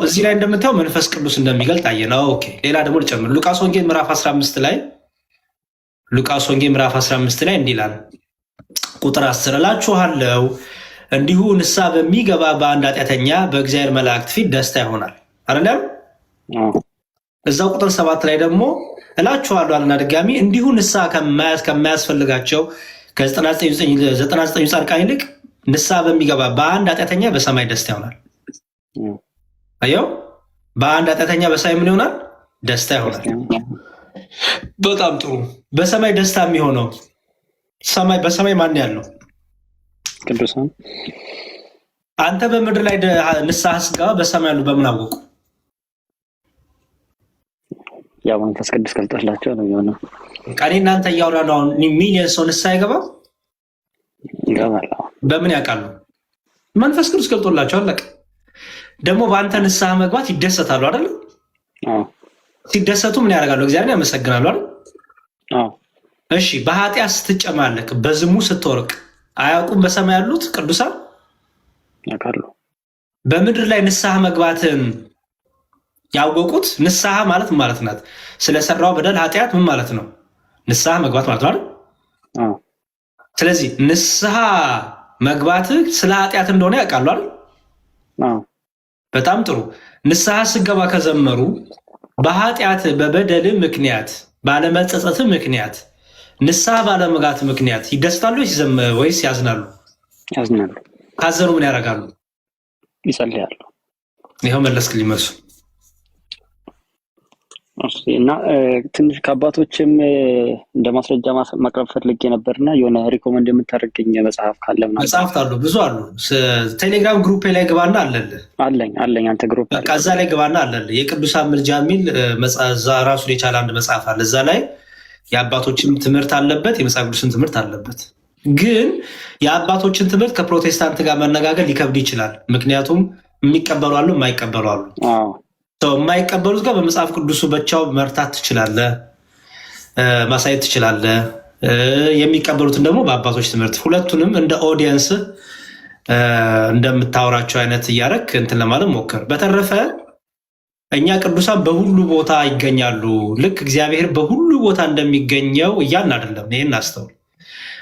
እዚህ ላይ እንደምታየው መንፈስ ቅዱስ እንደሚገልጥ አየነው። ኦኬ፣ ሌላ ደግሞ ልጨምር። ሉቃስ ወንጌል ምዕራፍ 15 ላይ እንዲህ ይላል ቁጥር 10 እላችኋለሁ እንዲሁ ንስሐ በሚገባ በአንድ ኃጢአተኛ በእግዚአብሔር መላእክት ፊት ደስታ ይሆናል አይደለም? እዛው ቁጥር 7 ላይ ደግሞ እላችኋለሁ አለና ድጋሚ እንዲሁ ንስሐ ከማያስፈልጋቸው ከ99 ጻድቃን ይልቅ ንስሐ በሚገባ በአንድ ኃጢአተኛ በሰማይ ደስታ ይሆናል። አየው፣ በአንድ ኃጢአተኛ በሰማይ ምን ይሆናል? ደስታ ይሆናል። በጣም ጥሩ። በሰማይ ደስታ የሚሆነው በሰማይ ማን ያለው? ቅዱሳን። አንተ በምድር ላይ ንስሐ ስገባ በሰማይ ያሉ በምን አወቁ? ያው መንፈስ ቅዱስ ገልጦላቸው ነው የሆነው። እኔ እናንተ እያወራን ነው። ሚሊዮን ሰው ንስሐ ይገባል? በምን ያውቃሉ? መንፈስ ቅዱስ ገልጦላቸው አለቀ። ደግሞ በአንተ ንስሐ መግባት ይደሰታሉ አይደል? ሲደሰቱ ምን ያደርጋሉ? እግዚአብሔርን ያመሰግናሉ አይደል? እሺ፣ በኃጢአት ስትጨማለቅ በዝሙት ስትወርቅ አያውቁም በሰማይ ያሉት ቅዱሳን? ያውቃሉ። በምድር ላይ ንስሐ መግባትን ያወቁት። ንስሐ ማለት ምን ማለት ናት? ስለሰራው በደል ኃጢአት ምን ማለት ነው? ንስሐ መግባት ማለት ነው አይደል? ስለዚህ ንስሐ መግባት ስለ ኃጢአት እንደሆነ ያውቃሉ አይደል? በጣም ጥሩ። ንስሐ ስገባ ከዘመሩ በኃጢአት በበደል ምክንያት ባለመጸጸት ምክንያት ንስሐ ባለመግባት ምክንያት ይደስታሉ ወይስ ያዝናሉ? ያዝናሉ። ካዘኑ ምን ያደርጋሉ? ይጸልያሉ። ይኸው መለስክልኝ መልሱ። እና ትንሽ ከአባቶችም እንደ ማስረጃ ማቅረብ ፈልጌ ነበርና የሆነ ሪኮመንድ የምታደርገኝ መጽሐፍ ካለ? መጽሐፍት አሉ፣ ብዙ አሉ። ቴሌግራም ግሩፕ ላይ ግባና አለልህ። አለኝ። አንተ ግሩፕ እዛ ላይ ግባና አለልህ። የቅዱሳን ምልጃ የሚል ራሱን የቻለ አንድ መጽሐፍ አለ። እዛ ላይ የአባቶችን ትምህርት አለበት፣ የመጽሐፍ ቅዱስን ትምህርት አለበት። ግን የአባቶችን ትምህርት ከፕሮቴስታንት ጋር መነጋገር ሊከብድ ይችላል። ምክንያቱም የሚቀበሉ አሉ፣ የማይቀበሉ አሉ። የማይቀበሉት ጋር በመጽሐፍ ቅዱሱ ብቻው መርታት ትችላለህ፣ ማሳየት ትችላለህ። የሚቀበሉትን ደግሞ በአባቶች ትምህርት፣ ሁለቱንም እንደ ኦዲየንስ እንደምታወራቸው አይነት እያደረግ እንትን ለማለት ሞክር። በተረፈ እኛ ቅዱሳን በሁሉ ቦታ ይገኛሉ። ልክ እግዚአብሔር በሁሉ ቦታ እንደሚገኘው እያልን አይደለም። ይህን አስተውል።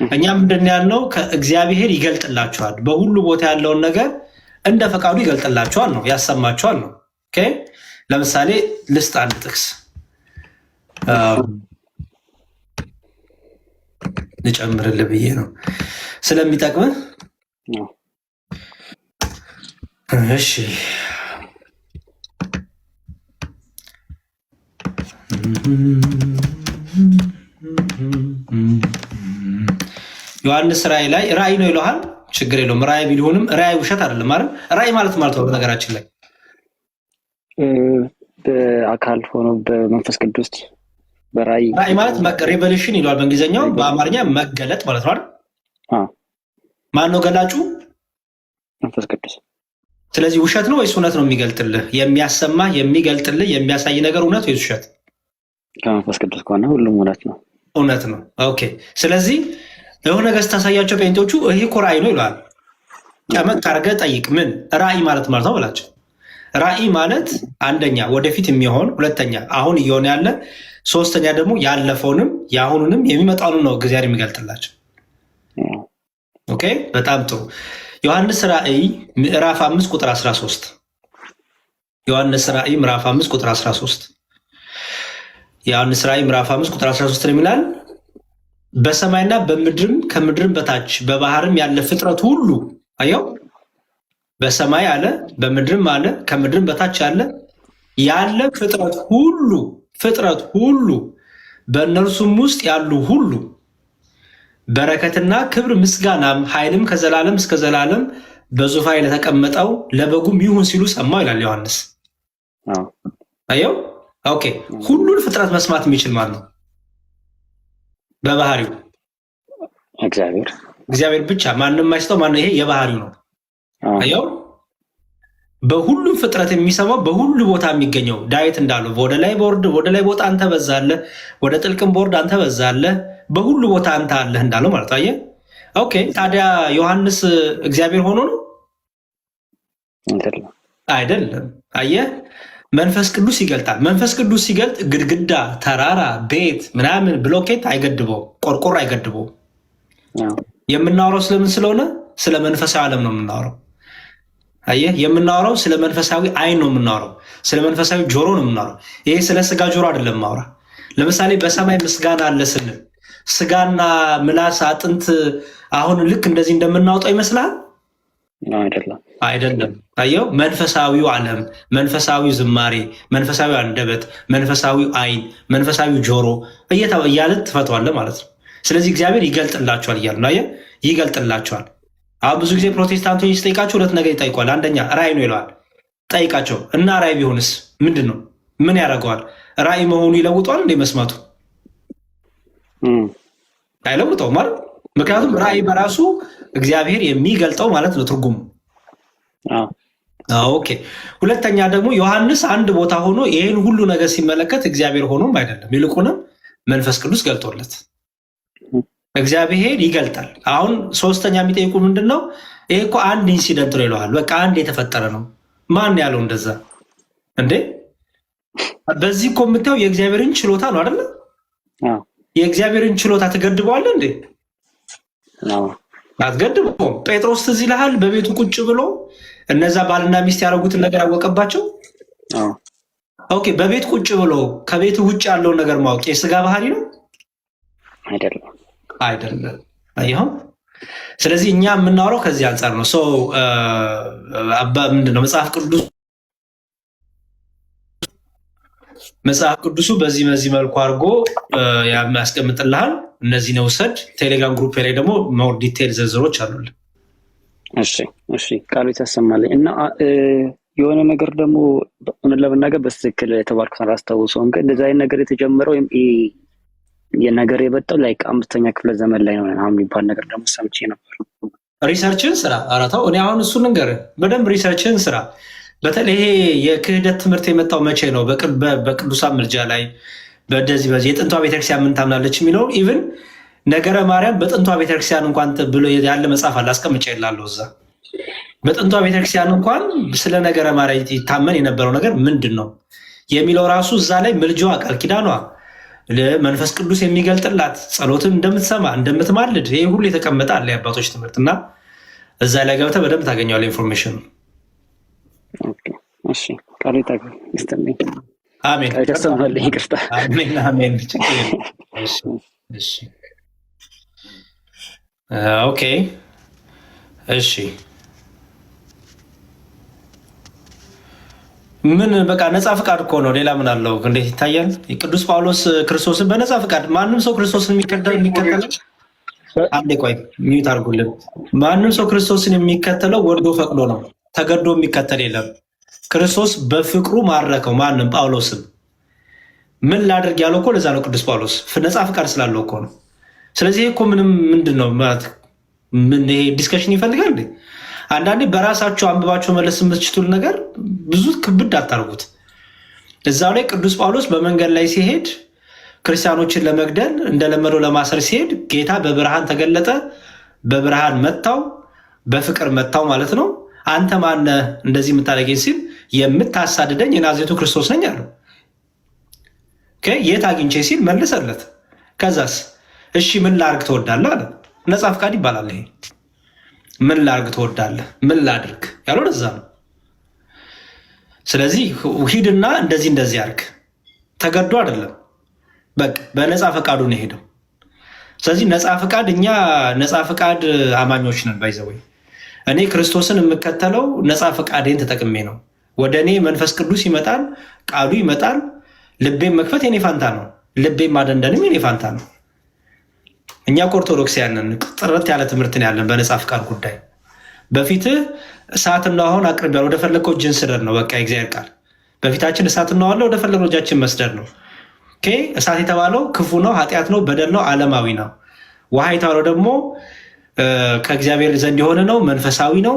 እኛ ምንድን ያልነው ከእግዚአብሔር ይገልጥላችኋል፣ በሁሉ ቦታ ያለውን ነገር እንደ ፈቃዱ ይገልጥላችኋል ነው፣ ያሰማችኋል ነው። ለምሳሌ ልስጥ አንድ ጥቅስ ልጨምርልህ ብዬ ነው ስለሚጠቅምህ። እሺ ዮሐንስ ራእይ ላይ ራእይ ነው ይለዋል። ችግር የለውም። ራእይ ቢሆንም ራእይ ውሸት አይደለም አይደል? ራእይ ማለት ነው ነገራችን ላይ በአካል ሆኖ በመንፈስ ቅዱስ በራእይ ማለት ሬቨሌሽን ይለዋል በእንግሊዝኛው፣ በአማርኛ መገለጥ ማለት ነው አይደል? ማን ነው ገላጩ? መንፈስ ቅዱስ። ስለዚህ ውሸት ነው ወይስ እውነት ነው የሚገልጥልህ? የሚያሰማህ የሚገልጥልህ የሚያሳይ ነገር እውነት ወይስ ውሸት? ከመንፈስ ቅዱስ ከሆነ ሁሉም እውነት ነው። እውነት ነው። ኦኬ። ስለዚህ የሆነ ነገር ስታሳያቸው ጴንጤዎቹ ይሄ እኮ ራእይ ነው ይለዋል። ጨመቅ አድርገህ ጠይቅ። ምን ራእይ ማለት ነው በላቸው። ራእይ ማለት አንደኛ ወደፊት የሚሆን፣ ሁለተኛ አሁን እየሆነ ያለ፣ ሶስተኛ ደግሞ ያለፈውንም የአሁኑንም የሚመጣውንም ነው እግዚአብሔር የሚገልጥላቸው። ኦኬ፣ በጣም ጥሩ። ዮሐንስ ራእይ ምዕራፍ 5 ቁጥር 13 ዮሐንስ ራእይ ምዕራፍ 5 ቁጥር 13 ዮሐንስ ራእይ ምዕራፍ 5 ቁጥር 13 ነው የሚላል በሰማይና በምድርም ከምድርም በታች በባህርም ያለ ፍጥረት ሁሉ አየው። በሰማይ አለ፣ በምድርም አለ፣ ከምድርም በታች ያለ ፍጥረት ሁሉ በእነርሱም ውስጥ ያሉ ሁሉ በረከትና ክብር ምስጋናም ኃይልም ከዘላለም እስከ ዘላለም በዙፋን ለተቀመጠው ለበጉም ይሁን ሲሉ ሰማው ይላል ዮሐንስ። አየው። ኦኬ። ሁሉን ፍጥረት መስማት የሚችል ማለት ነው በባህሪው እግዚአብሔር ብቻ፣ ማንም አይስተው። ማነው ይሄ? የባህሪው ነው። አየው። በሁሉም ፍጥረት የሚሰማው በሁሉ ቦታ የሚገኘው ዳዊት እንዳለው ወደ ላይ ቦርድ አንተ በዛለህ፣ ወደ ጥልቅም ቦርድ አንተ በዛለህ፣ በሁሉ ቦታ አንተ አለህ እንዳለው ማለት አየህ። ኦኬ። ታዲያ ዮሐንስ እግዚአብሔር ሆኖ ነው አይደለም? አየህ፣ መንፈስ ቅዱስ ይገልጣል። መንፈስ ቅዱስ ሲገልጥ ግድግዳ፣ ተራራ፣ ቤት ምናምን ብሎኬት አይገድበው፣ ቆርቆሮ አይገድበው። የምናወራው ስለምን ስለሆነ ስለ መንፈሳዊ ዓለም ነው የምናወራው። አየህ፣ የምናወራው ስለ መንፈሳዊ አይን ነው የምናወራው፣ ስለ መንፈሳዊ ጆሮ ነው የምናወራው። ይሄ ስለ ስጋ ጆሮ አይደለም ማውራ። ለምሳሌ በሰማይ ምስጋና አለ ስንል ስጋና ምላስ አጥንት አሁን ልክ እንደዚህ እንደምናወጣው ይመስላል? አይደለም። አየው፣ መንፈሳዊው ዓለም፣ መንፈሳዊው ዝማሬ፣ መንፈሳዊ አንደበት፣ መንፈሳዊ አይን፣ መንፈሳዊ ጆሮ እያለ ትፈተዋለህ ማለት ነው። ስለዚህ እግዚአብሔር ይገልጥላቸዋል እያሉ ነው። አየህ፣ ይገልጥላቸዋል። አሁን ብዙ ጊዜ ፕሮቴስታንቶች ሲጠይቃቸው ሁለት ነገር ይጠይቋል። አንደኛ ራእይ ነው ይለዋል። ጠይቃቸው እና ራእይ ቢሆንስ ምንድን ነው? ምን ያደርገዋል? ራእይ መሆኑ ይለውጠዋል እንደ መስማቱ? አይለውጠው ማለት። ምክንያቱም ራእይ በራሱ እግዚአብሔር የሚገልጠው ማለት ነው ትርጉሙ። ኦኬ። ሁለተኛ ደግሞ ዮሐንስ አንድ ቦታ ሆኖ ይህን ሁሉ ነገር ሲመለከት እግዚአብሔር ሆኖም አይደለም፣ ይልቁንም መንፈስ ቅዱስ ገልጦለት እግዚአብሔር ይገልጣል። አሁን ሶስተኛ የሚጠይቁ ምንድን ነው? ይሄ እኮ አንድ ኢንሲደንት ነው ይለዋል። በቃ አንድ የተፈጠረ ነው። ማን ያለው እንደዛ እንዴ? በዚህ እኮ የምታየው የእግዚአብሔርን ችሎታ ነው አይደለ? የእግዚአብሔርን ችሎታ ትገድበዋለህ እንዴ? አትገድበውም። ጴጥሮስ ትዝ ይልሃል? በቤቱ ቁጭ ብሎ እነዛ ባልና ሚስት ያደረጉትን ነገር አወቀባቸው። ኦኬ። በቤት ቁጭ ብሎ ከቤቱ ውጭ ያለውን ነገር ማወቅ የስጋ ባህሪ ነው አይደለም? አይሁን። ስለዚህ እኛ የምናወራው ከዚህ አንጻር ነው። ምንድነው መጽሐፍ ቅዱሱ በዚህ መልኩ አድርጎ ያስቀምጥልሃል። እነዚህን ውሰድ። ቴሌግራም ግሩፕ ላይ ደግሞ ሞር ዲቴይል ዝርዝሮች አሉልን። እሺ ቃሉ ያሰማልኝ እና የሆነ ነገር ደግሞ ለመናገር በትክክል የተባልኩት አላስታውሰውም፣ ግን እንደዚህ አይነት ነገር የተጀመረው ወይም የነገር የበጣው ላይ 5ኛ ክፍለ ዘመን ላይ ነው የሚባል ነገር ደግሞ ሰምቼ ነበር። ሪሰርችን ስራ አራታው እኔ አሁን እሱ ነገር በደንብ ሪሰርችን ስራ። በተለይ የክህደት ትምህርት የመጣው መቼ ነው? በቅዱሳን ምልጃ ላይ በዚህ የጥንቷ ቤተክርስቲያን ምን ታምናለች የሚለው ኢቭን ነገረ ማርያም በጥንቷ ቤተክርስቲያን እንኳን ብሎ ያለ መጽሐፍ አለ፣ አስቀምጬ እላለሁ እዛ። በጥንቷ ቤተክርስቲያን እንኳን ስለ ነገረ ማርያም ይታመን የነበረው ነገር ምንድን ነው የሚለው ራሱ እዛ ላይ ምልጃዋ፣ ቃል ኪዳኗ፣ መንፈስ ቅዱስ የሚገልጥላት ጸሎትን እንደምትሰማ እንደምትማልድ ይህ ሁሉ የተቀመጠ አለ የአባቶች ትምህርት እና እዛ ላይ ገብተህ በደንብ ታገኘዋለህ ኢንፎርሜሽን። አሜን አሜን። ኦኬ እሺ። ምን በቃ ነፃ ፍቃድ እኮ ነው። ሌላ ምን አለው? እንዴት ይታያል? ቅዱስ ጳውሎስ ክርስቶስን በነፃ ፍቃድ ማንም ሰው ክርስቶስን የሚከተለው አንዴ ቆይ ሚዩት አድርጉልን። ማንም ሰው ክርስቶስን የሚከተለው ወዶ ፈቅዶ ነው፣ ተገዶ የሚከተል የለም። ክርስቶስ በፍቅሩ ማረከው ማንም ጳውሎስን። ምን ላድርግ ያለው እኮ ለዛ ነው ቅዱስ ጳውሎስ ነፃ ፍቃድ ስላለው እኮ ነው። ስለዚህ እኮ ምንድን ነው ማለት ምን ይሄ ዲስከሽን ይፈልጋል እንዴ? አንዳንዴ በራሳቸው አንብባቸው መለስ የምትችቱል ነገር ብዙ ክብድ አታርጉት። እዛው ላይ ቅዱስ ጳውሎስ በመንገድ ላይ ሲሄድ ክርስቲያኖችን ለመግደል እንደለመደው ለማሰር ሲሄድ ጌታ በብርሃን ተገለጠ፣ በብርሃን መታው፣ በፍቅር መታው ማለት ነው። አንተ ማነህ እንደዚህ የምታደርገኝ ሲል የምታሳድደኝ የናዝሬቱ ክርስቶስ ነኝ አለው። የት አግኝቼ ሲል መለሰለት። ከዛስ እሺ ምን ላድርግ ትወዳለህ አለ። ነፃ ፍቃድ ይባላል ይሄ። ምን ላድርግ ትወዳለህ? ምን ላድርግ ያለው ለዛ ነው። ስለዚህ ሂድና እንደዚህ አድርግ። ተገዶ አይደለም፣ በቃ በነፃ ፈቃዱ ነው የሄደው። ስለዚህ ነፃ ፈቃድ እኛ ነፃ ፈቃድ አማኞች ነን። ባይዘወይ እኔ ክርስቶስን የምከተለው ነፃ ፈቃዴን ተጠቅሜ ነው። ወደ እኔ መንፈስ ቅዱስ ይመጣል፣ ቃሉ ይመጣል። ልቤን መክፈት የኔ ፋንታ ነው፣ ልቤን ማደንደንም የኔ ፋንታ ነው። እኛ ኦርቶዶክሳውያን ጥርት ያለ ትምህርትን ያለን በነፃ ፍቃድ ጉዳይ በፊትህ እሳትና ውሃውን አቅርቢያለሁ፣ ወደ ፈለግከው እጅን ስደድ ነው። በቃ የእግዚአብሔር ቃል በፊታችን እሳትና ውሃ አለ፣ ወደ ፈለግነው እጃችን መስደድ ነው። እሳት የተባለው ክፉ ነው፣ ኃጢአት ነው፣ በደል ነው፣ ዓለማዊ ነው። ውሃ የተባለው ደግሞ ከእግዚአብሔር ዘንድ የሆነ ነው፣ መንፈሳዊ ነው።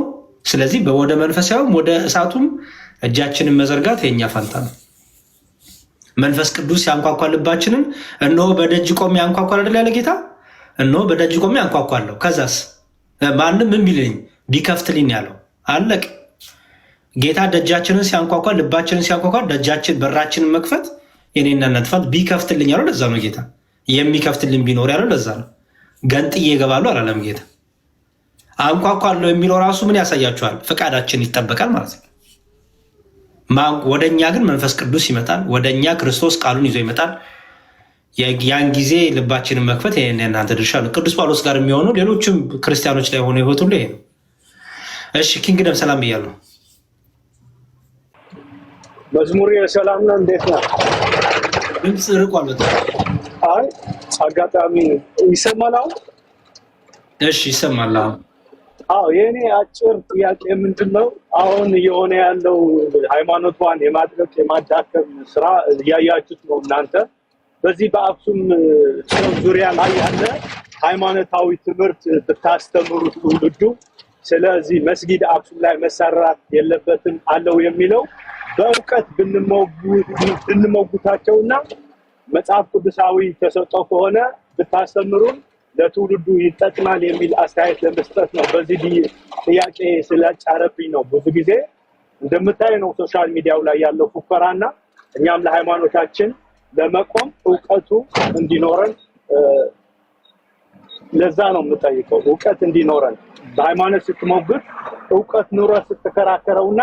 ስለዚህ ወደ መንፈሳዊም ወደ እሳቱም እጃችንን መዘርጋት የእኛ ፋንታ ነው። መንፈስ ቅዱስ ያንኳኳ ልባችንን እነሆ በደጅ ቆሜ ያንኳኳል አይደል ያለ ጌታ። እነሆ በደጅ ቆሜ ያንኳኳለሁ። ከዛስ ማንም ምን ቢልኝ ቢከፍትልኝ ያለው አለቅ። ጌታ ደጃችንን ሲያንኳኳ ልባችንን ሲያንኳኳ ደጃችን በራችንን መክፈት የኔና ነጥፋት ቢከፍትልኝ ያለው ለዛ ነው ጌታ። የሚከፍትልኝ ቢኖር ያለው ለዛ ነው። ገንጥዬ ይገባሉ አላለም ጌታ። አንኳኳለሁ የሚለው ራሱ ምን ያሳያችኋል? ፈቃዳችን ይጠበቃል ማለት ነው። ወደኛ ግን መንፈስ ቅዱስ ይመጣል። ወደኛ ክርስቶስ ቃሉን ይዞ ይመጣል። ያን ጊዜ ልባችንን መክፈት የእናንተ ድርሻ ነው። ቅዱስ ጳውሎስ ጋር የሚሆኑ ሌሎችም ክርስቲያኖች ላይ ሆነ ህይወት ሁሉ ይሄ ነው። እሺ ኪንግደም ሰላም ብያለሁ። መዝሙር ሰላም ነው። እንዴት ነው? ድምፅ ርቋል በጣም። አይ አጋጣሚ ይሰማል አሁን? እሺ ይሰማል አሁን። አዎ የኔ አጭር ጥያቄ ምንድነው አሁን እየሆነ ያለው ሃይማኖቷን የማድረግ የማዳከም ስራ እያያችሁት ነው እናንተ። በዚህ በአክሱም ዙሪያ ላይ ያለ ሃይማኖታዊ ትምህርት ብታስተምሩ ትውልዱ ስለዚህ መስጊድ አክሱም ላይ መሰራት የለበትም አለው የሚለው በእውቀት ብንሞግታቸውና መጽሐፍ ቅዱሳዊ ተሰጥኦ ከሆነ ብታስተምሩን ለትውልዱ ይጠቅማል የሚል አስተያየት ለመስጠት ነው። በዚህ ጥያቄ ስለጫረብኝ ነው። ብዙ ጊዜ እንደምታይ ነው ሶሻል ሚዲያው ላይ ያለው ፉከራና እኛም ለሃይማኖታችን ለመቆም እውቀቱ እንዲኖረን ለዛ ነው የምጠይቀው። እውቀት እንዲኖረን በሃይማኖት ስትሞግት እውቀት ኑሮ ስትከራከረውና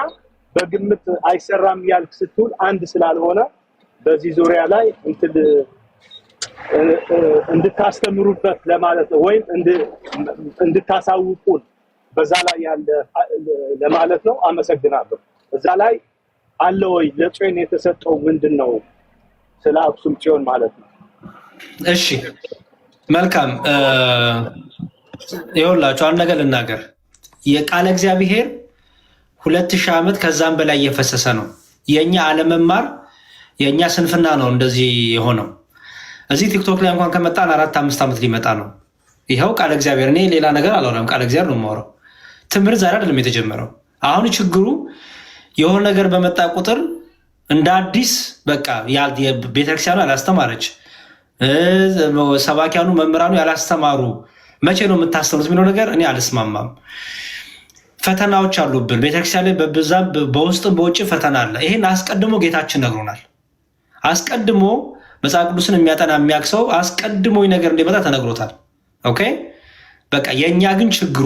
በግምት አይሰራም ያልክ ስትል አንድ ስላልሆነ በዚህ ዙሪያ ላይ እንድታስተምሩበት ለማለት ነው፣ ወይም እንድታሳውቁን በዛ ላይ ያለ ለማለት ነው። አመሰግናለሁ። እዛ ላይ አለ ወይ ለጽዮን የተሰጠው ምንድነው? ስለ አክሱም ጽዮን ማለት ነው። እሺ መልካም። ይኸውላችሁ አንድ ነገር ልናገር። የቃለ እግዚአብሔር 2000 ዓመት ከዛም በላይ እየፈሰሰ ነው። የእኛ አለመማር የእኛ ስንፍና ነው እንደዚህ የሆነው። እዚህ ቲክቶክ ላይ እንኳን ከመጣን 4-5 ዓመት ሊመጣ ነው። ይኸው ቃለ እግዚአብሔር። እኔ ሌላ ነገር አላወራም፣ ቃለ እግዚአብሔር ነው የማወራው። ትምህርት ዛሬ አይደለም የተጀመረው። አሁን ችግሩ የሆነ ነገር በመጣ ቁጥር እንደ አዲስ በቃ ቤተክርስቲያኑ ያላስተማረች፣ ሰባኪያኑ መምህራኑ ያላስተማሩ መቼ ነው የምታስተምሩት የሚለው ነገር እኔ አልስማማም። ፈተናዎች አሉብን ቤተክርስቲያን ላይ በብዛም በውስጥም በውጭ ፈተና አለ። ይሄን አስቀድሞ ጌታችን ነግሮናል። አስቀድሞ መጽሐፍ ቅዱስን የሚያጠና የሚያክሰው አስቀድሞ ነገር እንዲመጣ ተነግሮታል። ኦኬ በቃ የእኛ ግን ችግሩ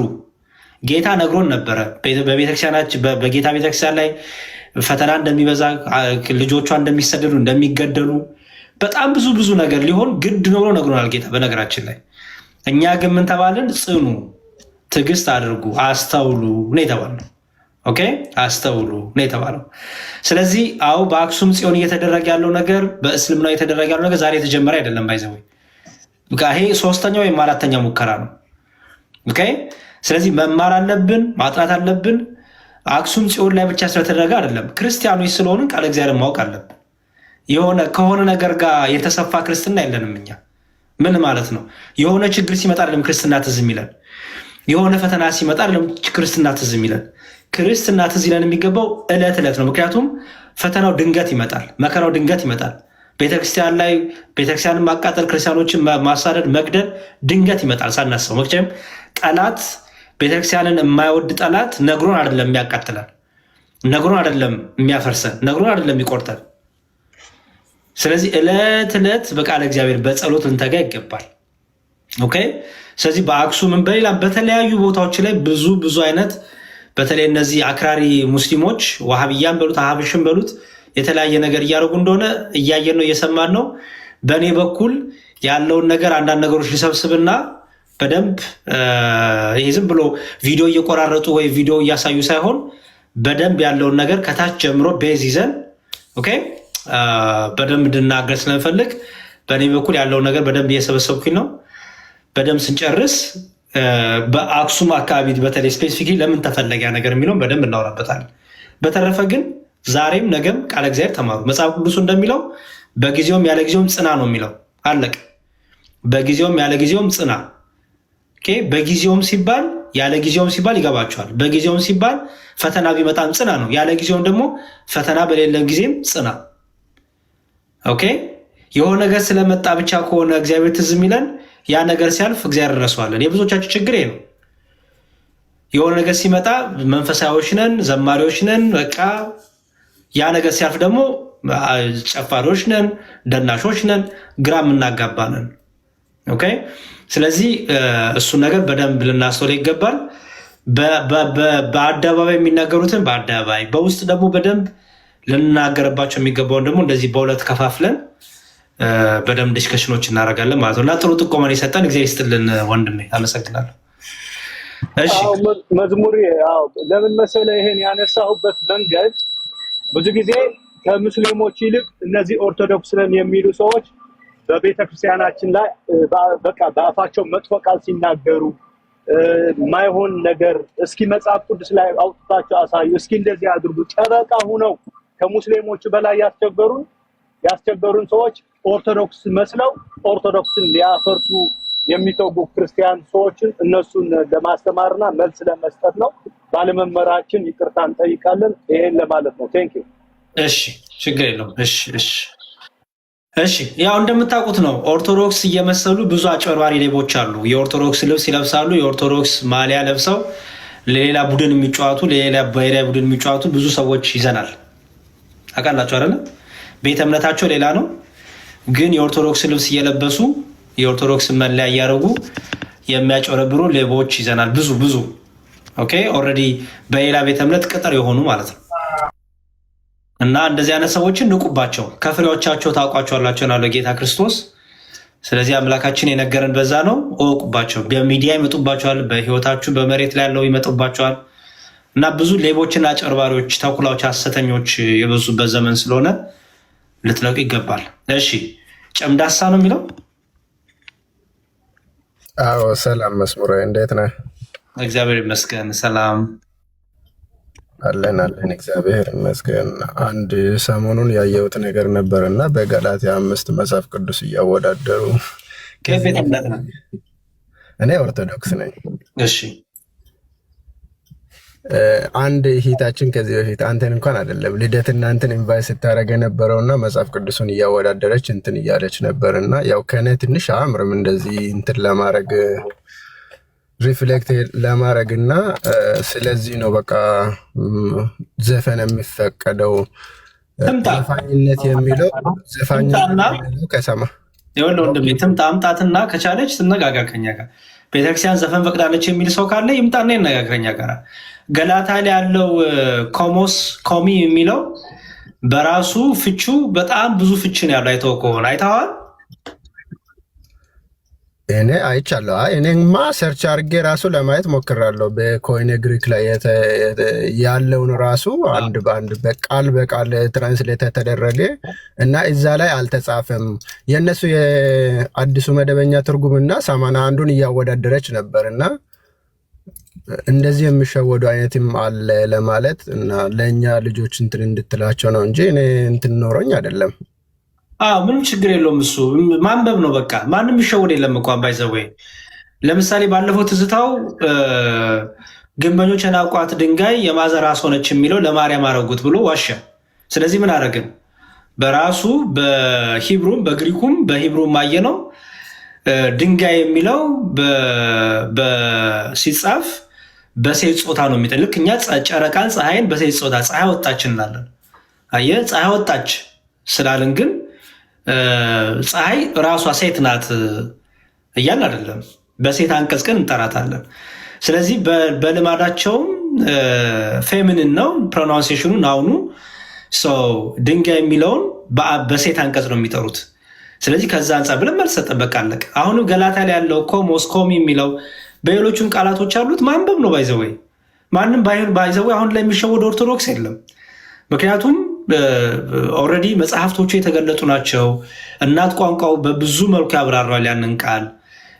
ጌታ ነግሮን ነበረ። በቤተክርስቲያናችን በጌታ ቤተክርስቲያን ላይ ፈተና እንደሚበዛ፣ ልጆቿ እንደሚሰደዱ፣ እንደሚገደሉ በጣም ብዙ ነገር ሊሆን ግድ ነው ብሎ ነግሮናል ጌታ። በነገራችን ላይ እኛ ግን ምን ተባልን? ጽኑ፣ ትዕግስት አድርጉ፣ አስተውሉ ነው የተባልነው። ኦኬ አስተውሉ ነው የተባለው። ስለዚህ አዎ በአክሱም ጽዮን እየተደረገ ያለው ነገር በእስልምና እየተደረገ ያለው ነገር ዛሬ የተጀመረ አይደለም። ባይዘው ይሄ ሶስተኛው ወይም አራተኛው ሙከራ ነው። ኦኬ ስለዚህ መማር አለብን፣ ማጥናት አለብን። አክሱም ጽዮን ላይ ብቻ ስለተደረገ አይደለም። ክርስቲያኖች ስለሆንን ቃለ እግዚአብሔር ማወቅ አለብን። ከሆነ ነገር ጋር የተሰፋ ክርስትና የለንም እኛ። ምን ማለት ነው? የሆነ ችግር ሲመጣ አይደለም ክርስትና ትዝ የሚለን። የሆነ ፈተና ሲመጣ አይደለም ክርስትና ትዝ የሚለን። ክርስትና ትዝ ይለን የሚገባው ዕለት ዕለት ነው። ምክንያቱም ፈተናው ድንገት ይመጣል፣ መከራው ድንገት ይመጣል። ቤተክርስቲያን ላይ ቤተክርስቲያንን ማቃጠል፣ ክርስቲያኖችን ማሳደድ፣ መግደል ድንገት ይመጣል ሳናስበው። መቼም ጠላት ቤተክርስቲያንን የማይወድ ጠላት ነግሮን አይደለም የሚያቃጥለን፣ ነግሮን አይደለም የሚያፈርሰን፣ ነግሮን አይደለም የሚቆርጠን። ስለዚህ ዕለት ዕለት በቃለ እግዚአብሔር በጸሎት ልንተጋ ይገባል። ኦኬ ስለዚህ በአክሱምን በሌላ በተለያዩ ቦታዎች ላይ ብዙ አይነት በተለይ እነዚህ አክራሪ ሙስሊሞች ዋሃብያን በሉት አሃብሽን በሉት የተለያየ ነገር እያደረጉ እንደሆነ እያየን ነው፣ እየሰማን ነው። በእኔ በኩል ያለውን ነገር አንዳንድ ነገሮች ሊሰብስብና በደንብ ይሄ ዝም ብሎ ቪዲዮ እየቆራረጡ ወይ ቪዲዮ እያሳዩ ሳይሆን በደንብ ያለውን ነገር ከታች ጀምሮ ቤዝ ይዘን ኦኬ በደንብ እንድናገር ስለምፈልግ በእኔ በኩል ያለውን ነገር በደንብ እየሰበሰብኩኝ ነው። በደንብ ስንጨርስ በአክሱም አካባቢ በተለይ ስፔሲፊክ ለምን ተፈለገ ያ ነገር የሚለውን በደንብ እናወራበታለን። በተረፈ ግን ዛሬም ነገም ቃለ እግዚአብሔር ተማሩ። መጽሐፍ ቅዱሱ እንደሚለው በጊዜውም ያለ ጊዜውም ጽና ነው የሚለው። አለቅ በጊዜውም ያለ ጊዜውም ጽና። በጊዜውም ሲባል ያለ ጊዜውም ሲባል ይገባቸዋል። በጊዜውም ሲባል ፈተና ቢመጣም ጽና ነው። ያለ ጊዜውም ደግሞ ፈተና በሌለን ጊዜም ጽና። ኦኬ የሆነ ነገር ስለመጣ ብቻ ከሆነ እግዚአብሔር ትዝ የሚለን ያ ነገር ሲያልፍ እግዚአብሔር ረሷለን። የብዙዎቻችሁ ችግር ነው። የሆነ ነገር ሲመጣ መንፈሳዊዎች ነን፣ ዘማሪዎች ነን፣ በቃ ያ ነገር ሲያልፍ ደግሞ ጨፋሪዎች ነን፣ ደናሾች ነን፣ ግራ የምናጋባ ነን። ኦኬ ስለዚህ እሱን ነገር በደንብ ልናስተውል ይገባል። በአደባባይ የሚናገሩትን በአደባባይ በውስጥ ደግሞ በደንብ ልናገርባቸው የሚገባውን ደግሞ እንደዚህ በሁለት ከፋፍለን በደንብ ዲስከሽኖች እናደርጋለን ማለት ነው። እና ጥሩ ጥቆማን የሰጠን እግዚአብሔር ይስጥልን ወንድሜ፣ አመሰግናለሁ። እሺ መዝሙር ለምን መሰለህ ይሄን ያነሳሁበት መንገድ ብዙ ጊዜ ከሙስሊሞች ይልቅ እነዚህ ኦርቶዶክስ ነን የሚሉ ሰዎች በቤተክርስቲያናችን ላይ በቃ በአፋቸው መጥፎ ቃል ሲናገሩ ማይሆን ነገር እስኪ መጽሐፍ ቅዱስ ላይ አውጥታቸው አሳዩ፣ እስኪ እንደዚህ አድርጉ ጨረቃ ሁነው ከሙስሊሞች በላይ ያስቸገሩን ሰዎች ኦርቶዶክስ መስለው ኦርቶዶክስን ሊያፈርሱ የሚተጉ ክርስቲያን ሰዎችን እነሱን ለማስተማርና መልስ ለመስጠት ነው። ባለመመራችን ይቅርታ እንጠይቃለን። ይሄን ለማለት ነው። ቴንክ ዩ። እሺ ችግር የለውም። እሺ ያው እንደምታውቁት ነው ኦርቶዶክስ እየመሰሉ ብዙ አጭበርባሪ ሌቦች አሉ። የኦርቶዶክስ ልብስ ይለብሳሉ። የኦርቶዶክስ ማሊያ ለብሰው ለሌላ ቡድን የሚጫወቱ ለሌላ ብሔራዊ ቡድን የሚጫወቱ ብዙ ሰዎች ይዘናል። አውቃላችሁ አይደለ? ቤተ እምነታቸው ሌላ ነው፣ ግን የኦርቶዶክስ ልብስ እየለበሱ የኦርቶዶክስ መለያ እያደረጉ የሚያጨረብሩ ሌቦች ይዘናል። ብዙ ኦኬ ኦልሬዲ በሌላ ቤተ እምነት ቅጥር የሆኑ ማለት ነው። እና እንደዚህ አይነት ሰዎችን ንቁባቸው፣ ከፍሬዎቻቸው ታውቋቸዋላችሁ ያለው ጌታ ክርስቶስ። ስለዚህ አምላካችን የነገረን በዛ ነው። እወቁባቸው። በሚዲያ ይመጡባቸዋል፣ በህይወታችሁ በመሬት ላይ ያለው ይመጡባቸዋል። እና ብዙ ሌቦችና አጭበርባሪዎች፣ ተኩላዎች፣ ሐሰተኞች የበዙበት ዘመን ስለሆነ ልትነቁ ይገባል። እሺ ጨምዳሳ ነው የሚለው። አዎ ሰላም መስሙረ፣ እንዴት ነህ? እግዚአብሔር ይመስገን ሰላም አለን እግዚአብሔር ይመስገን። አንድ ሰሞኑን ያየሁት ነገር ነበር እና በገላትያ 5 መጽሐፍ ቅዱስ እያወዳደሩ ከቤት እምነት ነው። እኔ ኦርቶዶክስ ነኝ። እሺ አንድ ሂታችን ከዚህ በፊት አንተን እንኳን አይደለም ልደትና እንትን ኢንቫይት ስታደርግ የነበረውና መጽሐፍ ቅዱሱን እያወዳደረች እንትን እያለች ነበር እና ያው ከእኔ ትንሽ አእምርም እንደዚህ እንትን ለማድረግ ሪፍሌክት ለማድረግ እና ስለዚህ ነው በቃ ዘፈን የሚፈቀደው ዘፋኝነት የሚለው ዘፋኝነት ከሰማ የወለው እንደምትም ታምጣትና ከቻለች ትነጋገር ከኛ ጋር። ቤተክርስቲያን ዘፈን ፈቅዳለች የሚል ሰው ካለ ይምጣና ይነጋገረኛ ጋር። ገላታ ላይ ያለው ኮሚ የሚለው በራሱ ፍቹ በጣም ብዙ ፍቺ ነው ያለው። አይተው ከሆነ አይተዋል። እኔ አይቻለሁ። እኔማ ሰርች አድርጌ ራሱ ለማየት ሞክራለሁ። በኮይኔ ግሪክ ላይ ያለውን ራሱ አንድ በአንድ በቃል በቃል ትራንስሌት የተደረገ እና እዛ ላይ አልተጻፈም። የእነሱ የአዲሱ መደበኛ ትርጉምና 81ን እያወዳደረች ነበር እና እንደዚህ የሚሸወዱ አይነትም አለ ለማለት እና ለእኛ ልጆች እንትን እንድትላቸው ነው እንጂ እኔ እንትን ኖረኝ አይደለም። ምንም ችግር የለውም። እሱ ማንበብ ነው በቃ። ማንም ይሸወድ የለም እንኳን ባይዘወይ። ለምሳሌ ባለፈው ትዝታው ግንበኞች የናቋት ድንጋይ የማዕዘን ራስ ሆነች የሚለው ለማርያም አረጉት ብሎ ዋሸ። ስለዚህ ምን አደረግን? በራሱ በሂብሩም በግሪኩም በሂብሩም ማየነው ድንጋይ የሚለው ሲጻፍ በሴት ጾታ ነው የሚጠ ልክ እኛ ጨረቃን ፀሐይን በሴት ጾታ ፀሐይ ወጣች እንላለን። አየህ ፀሐይ ወጣች ስላልን ግን ፀሐይ ራሷ ሴት ናት እያልን አይደለም። በሴት አንቀጽ ግን እንጠራታለን። ስለዚህ በልማዳቸውም ፌሚኒን ነው ፕሮናንሴሽኑ ናውኑ ድንጋይ የሚለውን በሴት አንቀጽ ነው የሚጠሩት። ስለዚህ ከዛ አንጻር ብለን መልስ ሰጠን። በቃ አለቀ። አሁንም ገላታ ላይ ያለው ኮሞስ ኮሚ የሚለው በሌሎቹም ቃላቶች አሉት። ማንበብ ነው ባይዘወይ። ማንም ባይዘወይ አሁን ላይ የሚሸወድ ኦርቶዶክስ የለም። ምክንያቱም ኦልሬዲ መጽሐፍቶቹ የተገለጡ ናቸው። እናት ቋንቋው በብዙ መልኩ ያብራራል ያንን ቃል።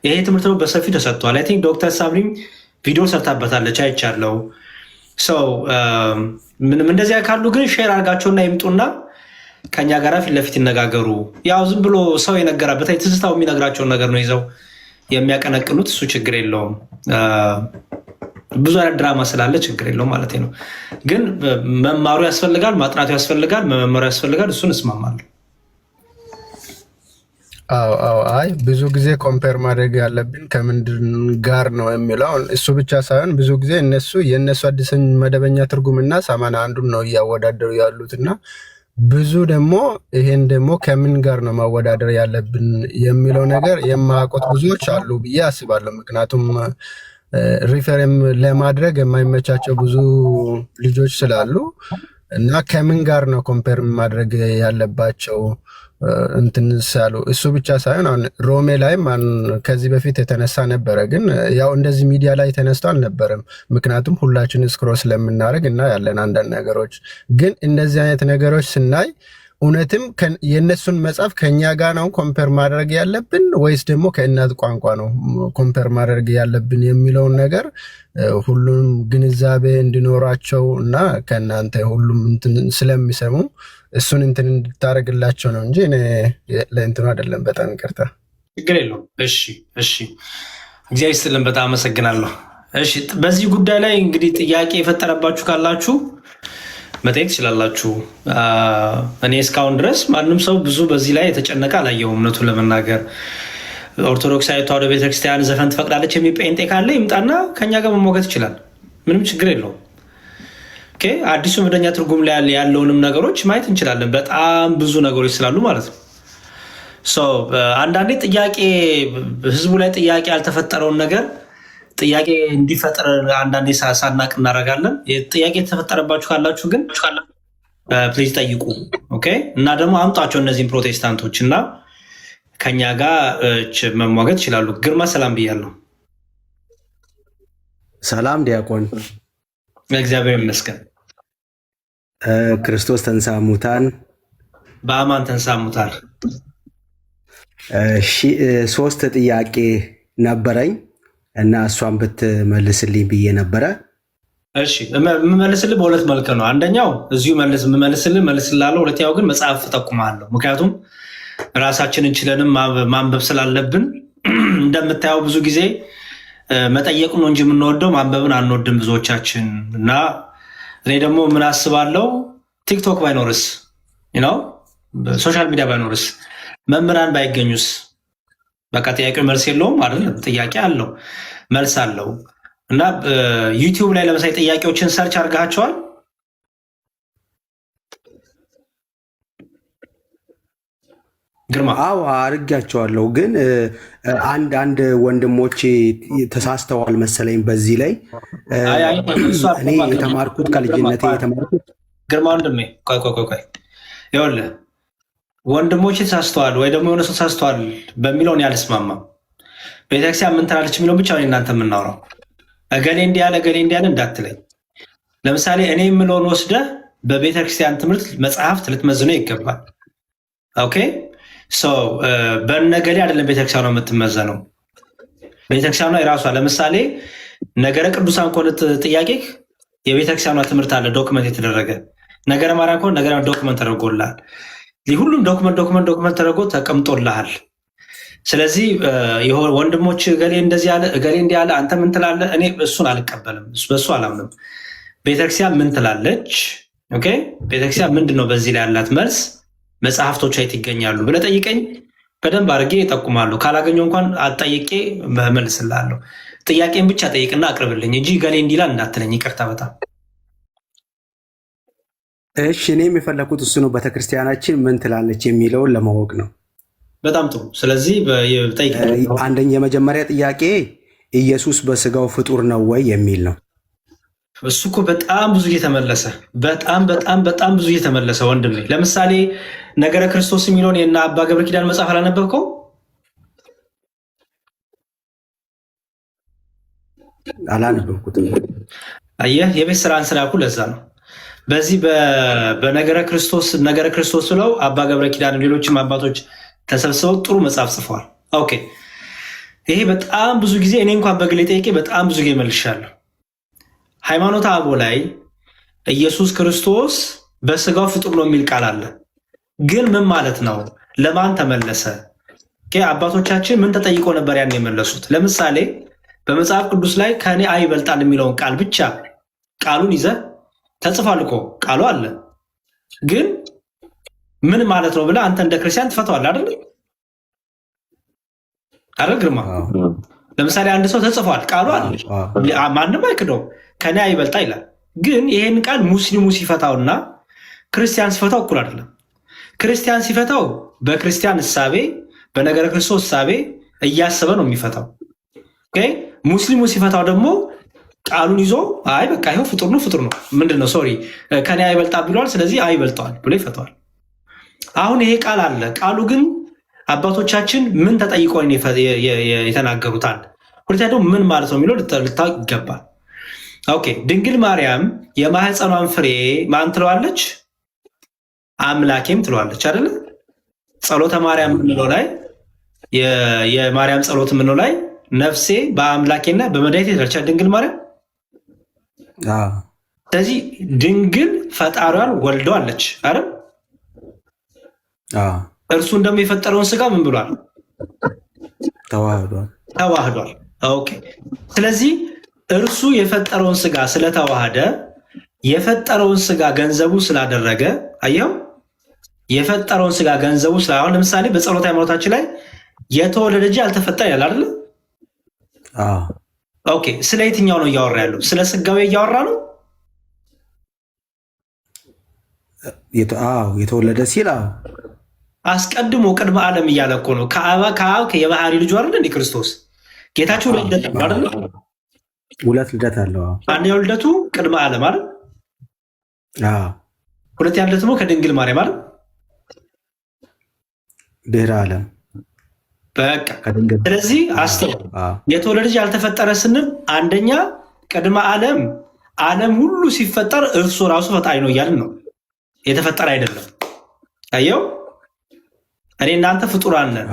ይሄ ትምህርት ነው በሰፊው ተሰጥቷል። አይ ቲንክ ዶክተር ሳብሪም ቪዲዮ ሰርታበታለች አይቻለው። ምንም እንደዚያ ካሉ ግን ሼር አድርጋቸውና ይምጡና ከኛ ጋር ፊት ለፊት ይነጋገሩ። ያው ዝም ብሎ ሰው የነገራበት ትዝታው የሚነግራቸውን ነገር ነው ይዘው የሚያቀነቅኑት። እሱ ችግር የለውም። ብዙ አይነት ድራማ ስላለ ችግር የለውም ማለት ነው። ግን መማሩ ያስፈልጋል፣ ማጥናቱ ያስፈልጋል፣ መመሩ ያስፈልጋል። እሱን እስማማለሁ። አይ ብዙ ጊዜ ኮምፔር ማድረግ ያለብን ከምንድን ጋር ነው የሚለው እሱ ብቻ ሳይሆን ብዙ ጊዜ የእነሱ አዲስ መደበኛ ትርጉምና 81ን ነው እያወዳደሩ ያሉትና ብዙ ደግሞ ይሄን ደግሞ ከምን ጋር ነው ማወዳደር ያለብን የሚለው ነገር የማያውቁት ብዙዎች አሉ ብዬ አስባለሁ። ምክንያቱም ሪፈርም ለማድረግ የማይመቻቸው ብዙ ልጆች ስላሉ እና ከምን ጋር ነው ኮምፔር ማድረግ ያለባቸው እንትን ሳሉ እሱ ብቻ ሳይሆን አሁን ሮሜ ላይም ከዚህ በፊት የተነሳ ነበረ፣ ግን ያው እንደዚህ ሚዲያ ላይ ተነስቶ አልነበረም። ምክንያቱም ሁላችን ስክሮል ስለምናደርግ እና ያለን አንዳንድ ነገሮች ግን እንደዚህ አይነት ነገሮች ስናይ እውነትም የእነሱን መጽሐፍ ከኛ ጋር ነው ኮምፔር ማድረግ ያለብን ወይስ ደግሞ ከእናት ቋንቋ ነው ኮምፔር ማድረግ ያለብን የሚለውን ነገር ሁሉም ግንዛቤ እንዲኖራቸው እና ከእናንተ ሁሉም እንትን ስለሚሰሙ እሱን እንትን እንድታደርግላቸው ነው እንጂ ለእንትኑ አይደለም። በጣም ይቅርታ። ችግር የለውም። እሺ እግዚአብሔር ይስጥልን። በጣም አመሰግናለሁ። እሺ በዚህ ጉዳይ ላይ እንግዲህ ጥያቄ የፈጠረባችሁ ካላችሁ መጠየቅ ትችላላችሁ። እኔ እስካሁን ድረስ ማንም ሰው ብዙ በዚህ ላይ የተጨነቀ አላየሁም። እውነቱን ለመናገር ኦርቶዶክሳዊ ተዋሕዶ ቤተክርስቲያን ዘፈን ትፈቅዳለች የሚል ጴንጤ ካለ ይምጣና ከኛ ጋር መሞገት ይችላል። ምንም ችግር የለውም። አዲሱ መደበኛ ትርጉም ላይ ያለውንም ነገሮች ማየት እንችላለን። በጣም ብዙ ነገሮች ስላሉ ማለት ነው። አንዳንዴ ጥያቄ ህዝቡ ላይ ጥያቄ ያልተፈጠረውን ነገር ጥያቄ እንዲፈጠር አንዳንዴ ሳናቅ እናደርጋለን። ጥያቄ የተፈጠረባችሁ ካላችሁ ግን ፕሊዝ ጠይቁ። እና ደግሞ አምጧቸው እነዚህን ፕሮቴስታንቶች እና ከኛ ጋር መሟገት ይችላሉ። ግርማ ሰላም ብያለሁ። ሰላም ዲያቆን። እግዚአብሔር ይመስገን። ክርስቶስ ተንሥአ እሙታን በአማን ተንሥአ እሙታን። ሶስት ጥያቄ ነበረኝ እና እሷን ብትመልስልኝ ብዬ ነበረ። እሺ የምመልስልህ በሁለት መልክ ነው። አንደኛው እዚሁ መልስልሃለሁ። ሁለተኛው ግን መጽሐፍ እጠቁምሃለሁ። ምክንያቱም ራሳችንን ችለንም ማንበብ ስላለብን እንደምታየው ብዙ ጊዜ መጠየቁ ነው እንጂ የምንወደው ማንበብን አንወድም ብዙዎቻችን። እና እኔ ደግሞ ምን አስባለሁ፣ ቲክቶክ ባይኖርስ፣ ሶሻል ሚዲያ ባይኖርስ፣ መምህራን ባይገኙስ? በቃ ጥያቄው መልስ የለውም አይደለም። ጥያቄ አለው፣ መልስ አለው። እና ዩቲዩብ ላይ ለምሳሌ ጥያቄዎችን ሰርች አድርጋቸዋል። ግርማ? አዎ አድርጋቸዋለሁ፣ ግን አንድ ወንድሞቼ ተሳስተዋል መሰለኝ በዚህ ላይ። እኔ የተማርኩት ከልጅነቴ የተማርኩት ግርማ ወንድሜ፣ ቆይ ይኸውልህ ወንድሞቼ ተሳስተዋል ወይ ደግሞ የሆነ ሰው ተሳስተዋል በሚለው እኔ አልስማማም። ቤተክርስቲያን ምን ትላለች የሚለው ብቻ ነው እናንተ የምናወራው። እገሌ እንዲህ ያለ እገሌ እንዲህ ያለ እንዳትለኝ። ለምሳሌ እኔ የምለውን ወስደህ በቤተክርስቲያን ትምህርት መጽሐፍት ልትመዝነው ይገባል። ኦኬ በነገሌ አይደለም ቤተክርስቲያኗ የምትመዘነው። ቤተክርስቲያኗ የራሷ ለምሳሌ ነገረ ቅዱሳን ከሆነ ጥያቄ የቤተክርስቲያኗ ትምህርት አለ ዶክመንት የተደረገ። ነገረ ማርያም ከሆነ ነገረ ዶክመንት ተደርጎልሃል። ሁሉም ዶክመንት ተደርጎ ተቀምጦልሃል። ስለዚህ ወንድሞች እገሌ እንደዚህ ያለ እገሌ እንዲህ ያለ አንተ ምን ትላለህ? እኔ እሱን አልቀበልም፣ በሱ አላምንም። ቤተክርስቲያን ምን ትላለች? ኦኬ ቤተክርስቲያን ምንድን ነው በዚህ ላይ ያላት መልስ? መጽሐፍቶች የት ይገኛሉ ብለህ ጠይቀኝ፣ በደንብ አድርጌ ይጠቁማሉ። ካላገኘው እንኳን አጠይቄ መልስልሃለሁ። ጥያቄን ብቻ ጠይቅና አቅርብልኝ እንጂ ገሌ እንዲላል እንዳትለኝ። ይቅርታ በጣም እሺ። እኔም የፈለኩት እሱ ነው። ቤተክርስቲያናችን ምን ትላለች የሚለውን ለማወቅ ነው። በጣም ጥሩ። ስለዚህ አንደኛ የመጀመሪያ ጥያቄ ኢየሱስ በስጋው ፍጡር ነው ወይ የሚል ነው። እሱ እኮ በጣም ብዙ እየተመለሰ በጣም ብዙ እየተመለሰ ወንድሜ። ለምሳሌ ነገረ ክርስቶስ የሚለውን የእነ አባ ገብረ ኪዳን መጽሐፍ አላነበብከው? አላነበብኩትም። አየህ፣ የቤት ስራን ስላኩ ለዛ ነው። በዚህ በነገረ ክርስቶስ ብለው አባ ገብረ ኪዳን ሌሎችም አባቶች ተሰብስበው ጥሩ መጽሐፍ ጽፈዋል። ኦኬ ይሄ በጣም ብዙ ጊዜ እኔ እንኳን በግሌ ጠይቄ በጣም ብዙ ጊዜ መልሻለሁ። ሃይማኖተ አበው ላይ ኢየሱስ ክርስቶስ በስጋው ፍጡር ነው የሚል ቃል አለ። ግን ምን ማለት ነው? ለማን ተመለሰ? አባቶቻችን ምን ተጠይቆ ነበር ያን የመለሱት? ለምሳሌ በመጽሐፍ ቅዱስ ላይ ከእኔ አይ ይበልጣል የሚለውን ቃል ብቻ ቃሉን ይዘህ ተጽፏል እኮ ቃሉ አለ። ግን ምን ማለት ነው ብለህ አንተ እንደ ክርስቲያን ትፈተዋል አይደል? አረ ግርማ፣ ለምሳሌ አንድ ሰው ተጽፏል ቃሉ አለ፣ ማንም አይክደው፣ ከኔ አይበልጣ ይላል። ግን ይሄን ቃል ሙስሊሙ ሲፈታውና ክርስቲያን ሲፈታው እኩል አይደለም። ክርስቲያን ሲፈታው በክርስቲያን እሳቤ በነገረ ክርስቶስ እሳቤ እያሰበ ነው የሚፈታው። ሙስሊሙ ሲፈታው ደግሞ ቃሉን ይዞ አይ በቃ ይኸው ፍጡር ነው ምንድነው ሶሪ ከኔ አይበልጣ ብሏል፣ ስለዚህ አይበልጠዋል ብሎ ይፈታዋል። አሁን ይሄ ቃል አለ። ቃሉ ግን አባቶቻችን ምን ተጠይቆ የተናገሩታል። ሁለተኛ ደግሞ ምን ማለት ነው የሚለው ልታውቅ ይገባል። ኦኬ ድንግል ማርያም የማህፀኗን ፍሬ ማን ትለዋለች? አምላኬም ትለዋለች አይደለ? ጸሎተ ማርያም የምንለው ላይ የማርያም ጸሎት የምንለው ላይ ነፍሴ በአምላኬና በመድኃኒቴ ትላለች ድንግል ማርያም። ስለዚህ ድንግል ፈጣሪዋን ወልደዋለች አይደል? እርሱን ደግሞ የፈጠረውን ስጋ ምን ብሏል? ተዋህዷል። ኦኬ ስለዚህ እርሱ የፈጠረውን ስጋ ስለተዋሃደ የፈጠረውን ስጋ ገንዘቡ ስላደረገ አየው፣ የፈጠረውን ስጋ ገንዘቡ አሁን ለምሳሌ በጸሎት ሃይማኖታችን ላይ የተወለደ እንጂ አልተፈጠረ ይላል አይደል? ኦኬ ስለ የትኛው ነው እያወራ ያለው? ስለ ስጋዊ እያወራ ነው? የተወለደ ሲል አስቀድሞ ቅድመ ዓለም እያለ እኮ ነው። ከአብ የባህሪ ልጁ አይደል እንደ ክርስቶስ ጌታችን ልደት አይደል? ሁለት ልደት አለው። አንደኛው ልደቱ ቅድመ ዓለም አይደል? ሁለተኛ ልደቱ ደግሞ ከድንግል ማርያም አይደል? ድህረ ዓለም በቃ። ስለዚህ አስተው የተወለደ ልጅ ያልተፈጠረ ስንል አንደኛ ቅድመ ዓለም ሁሉ ሲፈጠር እርሱ ራሱ ፈጣሪ ነው እያልን ነው። የተፈጠረ አይደለም። አየው እኔ እናንተ ፍጡራን ነን።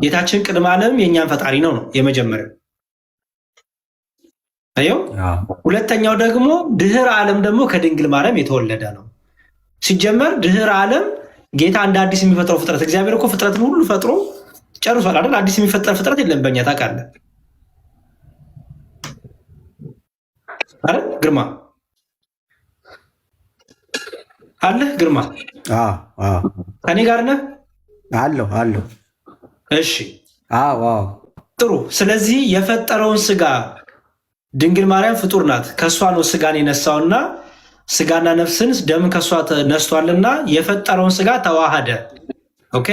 ጌታችን ቅድመ ዓለም የእኛን ፈጣሪ ነው የመጀመሪያው። አየው ሁለተኛው ደግሞ ድህረ ዓለም ደግሞ ከድንግል ማርያም የተወለደ ነው። ሲጀመር ድህረ ዓለም ጌታ እንደ አዲስ የሚፈጥረው ፍጥረት፣ እግዚአብሔር እኮ ፍጥረትን ሁሉ ፈጥሮ ጨርሷል አይደል? አዲስ የሚፈጠር ፍጥረት የለም በእኛ ታውቃለህ አይደል? ግርማ አለህ? ግርማ ከኔ ጋር ነህ? አለሁ። እሺ ጥሩ። ስለዚህ የፈጠረውን ስጋ ድንግል ማርያም ፍጡር ናት። ከእሷ ነው ስጋን የነሳውና ስጋና ነፍስን ደምን ከእሷ ነስቷልና የፈጠረውን ስጋ ተዋሃደ። ኦኬ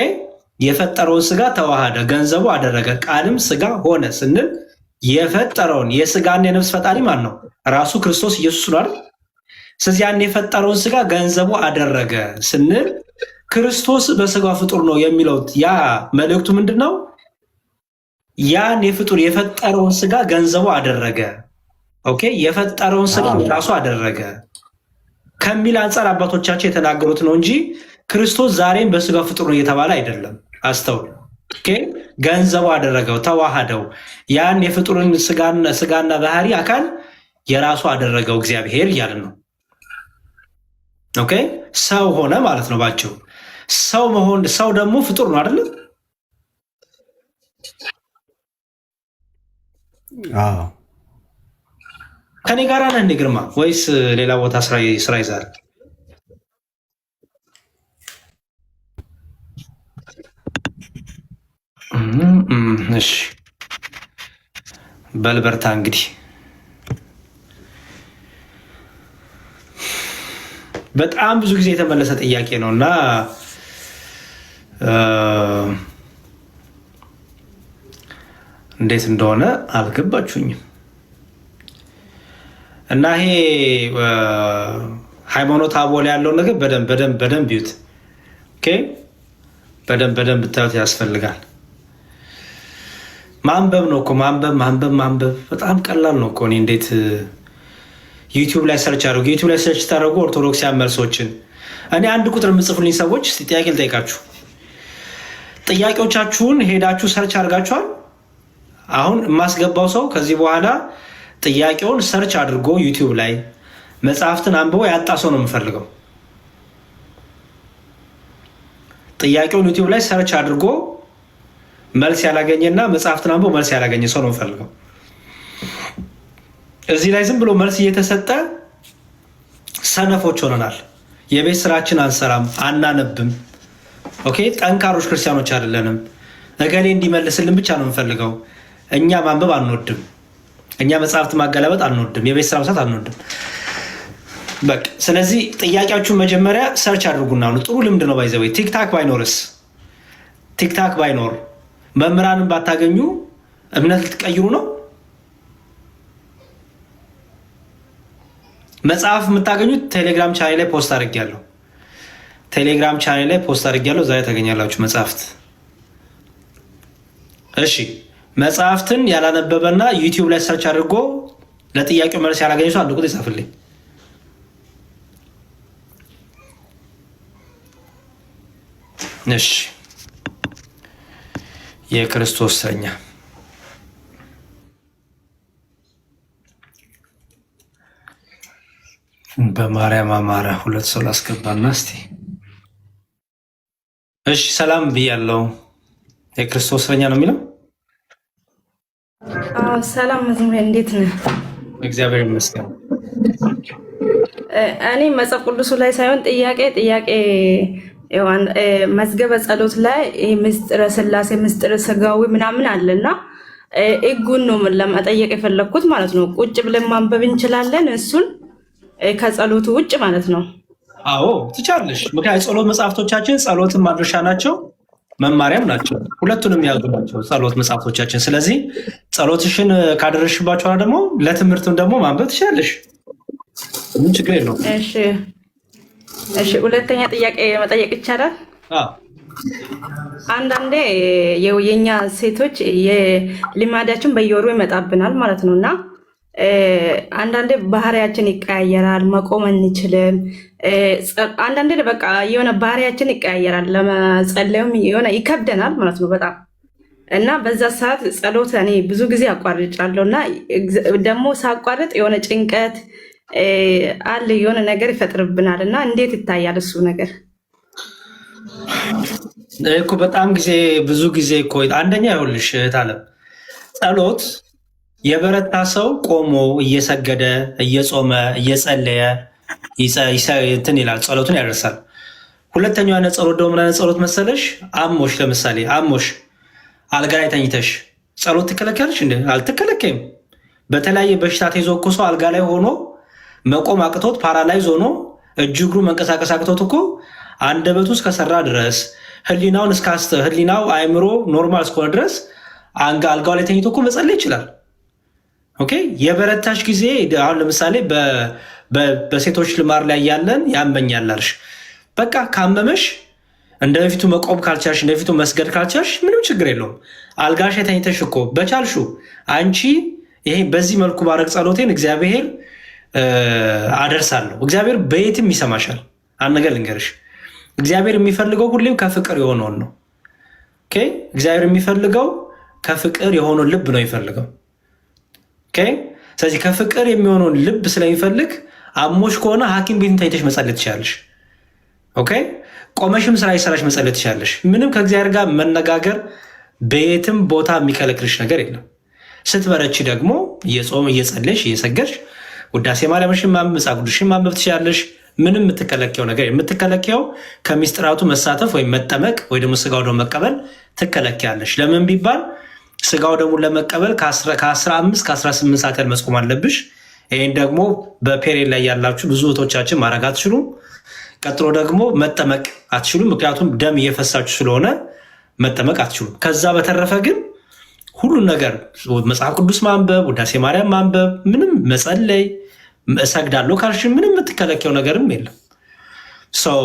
የፈጠረውን ስጋ ተዋሃደ፣ ገንዘቡ አደረገ፣ ቃልም ስጋ ሆነ ስንል የፈጠረውን የስጋና የነፍስ ፈጣሪ ማን ነው? ራሱ ክርስቶስ ኢየሱስ ነው አይደል? ስለዚህ ያን የፈጠረውን ስጋ ገንዘቡ አደረገ ስንል ክርስቶስ በስጋ ፍጡር ነው የሚለው ያ መልእክቱ ምንድን ነው? ያን የፍጡር የፈጠረውን ስጋ ገንዘቡ አደረገ። ኦኬ የፈጠረውን ስጋ ራሱ አደረገ ከሚል አንጻር አባቶቻችን የተናገሩት ነው እንጂ ክርስቶስ ዛሬም በስጋ ፍጡር ነው እየተባለ አይደለም። አስተውል። ኦኬ ገንዘቡ አደረገው፣ ተዋሃደው። ያን የፍጡርን ስጋና ባህሪ አካል የራሱ አደረገው እግዚአብሔር እያልን ነው። ኦኬ ሰው ሆነ ማለት ነው ባጭሩ። ሰው መሆን ሰው ደግሞ ፍጡር ነው አይደል? አዎ። ከኔ ጋር ነህ እንደ ግርማ ወይስ ሌላ ቦታ ስራ ይዛል? እሺ በልበርታ እንግዲህ በጣም ብዙ ጊዜ የተመለሰ ጥያቄ ነው እና እንዴት እንደሆነ አልገባችሁኝም። እና ይሄ ሃይማኖት አቦል ያለው ነገር በደንብ ይዩት። ኦኬ በደንብ ብታዩት ያስፈልጋል። ማንበብ ነው እኮ ማንበብ በጣም ቀላል ነው እኮ። እኔ እንዴት ዩቲዩብ ላይ ሰርች አድርጉ። ዩቲዩብ ላይ ሰርች ታደርጉ ኦርቶዶክሲያን መልሶችን። እኔ አንድ ቁጥር የምጽፉልኝ ሰዎች ጥያቄ ልጠይቃችሁ። ጥያቄዎቻችሁን ሄዳችሁ ሰርች አድርጋችኋል? አሁን የማስገባው ሰው ከዚህ በኋላ ጥያቄውን ሰርች አድርጎ ዩቲዩብ ላይ መጽሐፍትን አንብቦ ያጣ ሰው ነው የምፈልገው። ጥያቄውን ዩቲዩብ ላይ ሰርች አድርጎ መልስ ያላገኘና መጽሐፍትን አንብቦ መልስ ያላገኘ ሰው ነው የምፈልገው። እዚህ ላይ ዝም ብሎ መልስ እየተሰጠ ሰነፎች ሆነናል። የቤት ስራችን አንሰራም፣ አናነብም። ኦኬ ጠንካሮች ክርስቲያኖች አይደለንም። እገሌ እንዲመልስልን ብቻ ነው የምፈልገው። እኛ ማንበብ አንወድም። እኛ መጽሐፍት ማገላበጥ አንወድም። የቤት ስራ መስራት አንወድም። በቃ ስለዚህ ጥያቄያችሁን መጀመሪያ ሰርች አድርጉና ነው። ጥሩ ልምድ ነው። ባይዘው ቲክታክ ባይኖር መምህራንን ባታገኙ እምነት ልትቀይሩ ነው። መጽሐፍ የምታገኙት ቴሌግራም ቻናል ላይ ፖስት አድርጌያለሁ። ዛሬ ታገኛላችሁ መጽሐፍት። እሺ መጽሐፍትን ያላነበበና ዩቲዩብ ላይ ሰርች አድርጎ ለጥያቄው መልስ ያላገኘ ሰው አንድ ቁጥር ይጻፍልኝ። እሺ የክርስቶስ እስረኛ በማርያም አማረ ሁለት ሰው ላስገባና እስቲ። እሺ ሰላም ብያለሁ። የክርስቶስ እስረኛ ነው የሚለው። ሰላም መዝሙር፣ እንዴት ነህ? እግዚአብሔር ይመስገን። እኔ መጽሐፍ ቅዱሱ ላይ ሳይሆን ጥያቄ መዝገበ ጸሎት ላይ ምስጢረ ስላሴ ምስጢረ ስጋዊ ምናምን አለና ሕጉን ነው ለመጠየቅ የፈለግኩት ማለት ነው። ቁጭ ብለን ማንበብ እንችላለን እሱን ከጸሎቱ ውጭ ማለት ነው? አዎ ትቻለሽ። ምክንያቱም የጸሎት መጽሐፍቶቻችን ጸሎትን ማድረሻ ናቸው፣ መማሪያም ናቸው። ሁለቱንም ያዙ ናቸው ጸሎት መጽሐፍቶቻችን። ስለዚህ ጸሎትሽን ካደረሽባቸው ደግሞ ለትምህርትም ደግሞ ማንበብ ትችላለሽ። ምን ችግር የለውም። እሺ ሁለተኛ ጥያቄ መጠየቅ ይቻላል? አንዳንዴ የኛ ሴቶች የልማዳችን በየወሩ ይመጣብናል ማለት ነው እና አንዳንዴ ባህሪያችን ይቀያየራል፣ መቆም አንችልም። አንዳንዴ በቃ የሆነ ባህሪያችን ይቀያየራል፣ ለመጸለይም የሆነ ይከብደናል ማለት ነው በጣም እና በዛ ሰዓት ጸሎት እኔ ብዙ ጊዜ አቋርጫለሁ እና ደግሞ ሳቋርጥ የሆነ ጭንቀት አለ፣ የሆነ ነገር ይፈጥርብናል እና እንዴት ይታያል እሱ ነገር? እኮ በጣም ብዙ ጊዜ እኮ አንደኛ ይኸውልሽ እህት አለም ጸሎት የበረታ ሰው ቆሞ እየሰገደ እየጾመ እየጸለየ እንትን ይላል፣ ጸሎቱን ያደርሳል። ሁለተኛው አይነት ጸሎት ደግሞ ምን አይነት ጸሎት መሰለሽ? አሞሽ፣ ለምሳሌ አሞሽ አልጋ ላይ ተኝተሽ ጸሎት ትከለከልሽ እንዴ? አልትከለከይም። በተለያየ በሽታ ተይዞ እኮ ሰው አልጋ ላይ ሆኖ መቆም አቅቶት ፓራላይዝ ሆኖ እጁ እግሩ መንቀሳቀስ አቅቶት እኮ አንደበቱ እስከሰራ ድረስ ህሊናው አእምሮ ኖርማል እስከሆነ ድረስ አልጋው ላይ ተኝቶ እኮ መጸለይ ይችላል። ኦኬ የበረታሽ ጊዜ አሁን ለምሳሌ በሴቶች ልማር ላይ ያለን ያመኛል አልሽ። በቃ ካመመሽ እንደፊቱ መቆም ካልቻልሽ እንደፊቱ መስገድ ካልቻልሽ ምንም ችግር የለውም። አልጋሽ ተኝተሽ እኮ በቻልሹ አንቺ ይሄ በዚህ መልኩ ባረግ ጸሎቴን እግዚአብሔር አደርሳለሁ። እግዚአብሔር በየትም ይሰማሻል። አንድ ነገር ልንገርሽ፣ እግዚአብሔር የሚፈልገው ሁሌም ከፍቅር የሆነውን ነው። ኦኬ፣ እግዚአብሔር የሚፈልገው ከፍቅር የሆነውን ልብ ነው የሚፈልገው። ኦኬ፣ ስለዚህ ከፍቅር የሚሆነውን ልብ ስለሚፈልግ አሞሽ ከሆነ ሐኪም ቤትን ተኝተሽ መጸለይ ትችላለሽ። ኦኬ፣ ቆመሽም ስራ ይሰራሽ መጸለይ ትችላለሽ። ምንም ከእግዚአብሔር ጋር መነጋገር በየትም ቦታ የሚከለክልሽ ነገር የለም። ስትበረቺ ደግሞ እየጾም እየጸለሽ እየሰገድሽ ውዳሴ ማርያምሽን ማንበብ መጽሐፍ ቅዱስሽን ማንበብ ትችላለሽ። ምንም የምትከለኪው ነገር የምትከለኪው ከሚስጥራቱ መሳተፍ ወይም መጠመቅ ወይ ደግሞ ስጋው ደግሞ መቀበል ትከለኪያለሽ። ለምን ቢባል ስጋው ደግሞ ለመቀበል ከ15 ከ18 ሰዓት መጾም አለብሽ። ይህን ደግሞ በፔሬድ ላይ ያላችሁ ብዙ እህቶቻችን ማድረግ አትችሉም። ቀጥሎ ደግሞ መጠመቅ አትችሉም፣ ምክንያቱም ደም እየፈሳችሁ ስለሆነ መጠመቅ አትችሉም። ከዛ በተረፈ ግን ሁሉን ነገር መጽሐፍ ቅዱስ ማንበብ፣ ውዳሴ ማርያም ማንበብ፣ ምንም መጸለይ፣ እሰግዳለሁ ካልሽ ምንም የምትከለከው ነገርም የለም። ሰው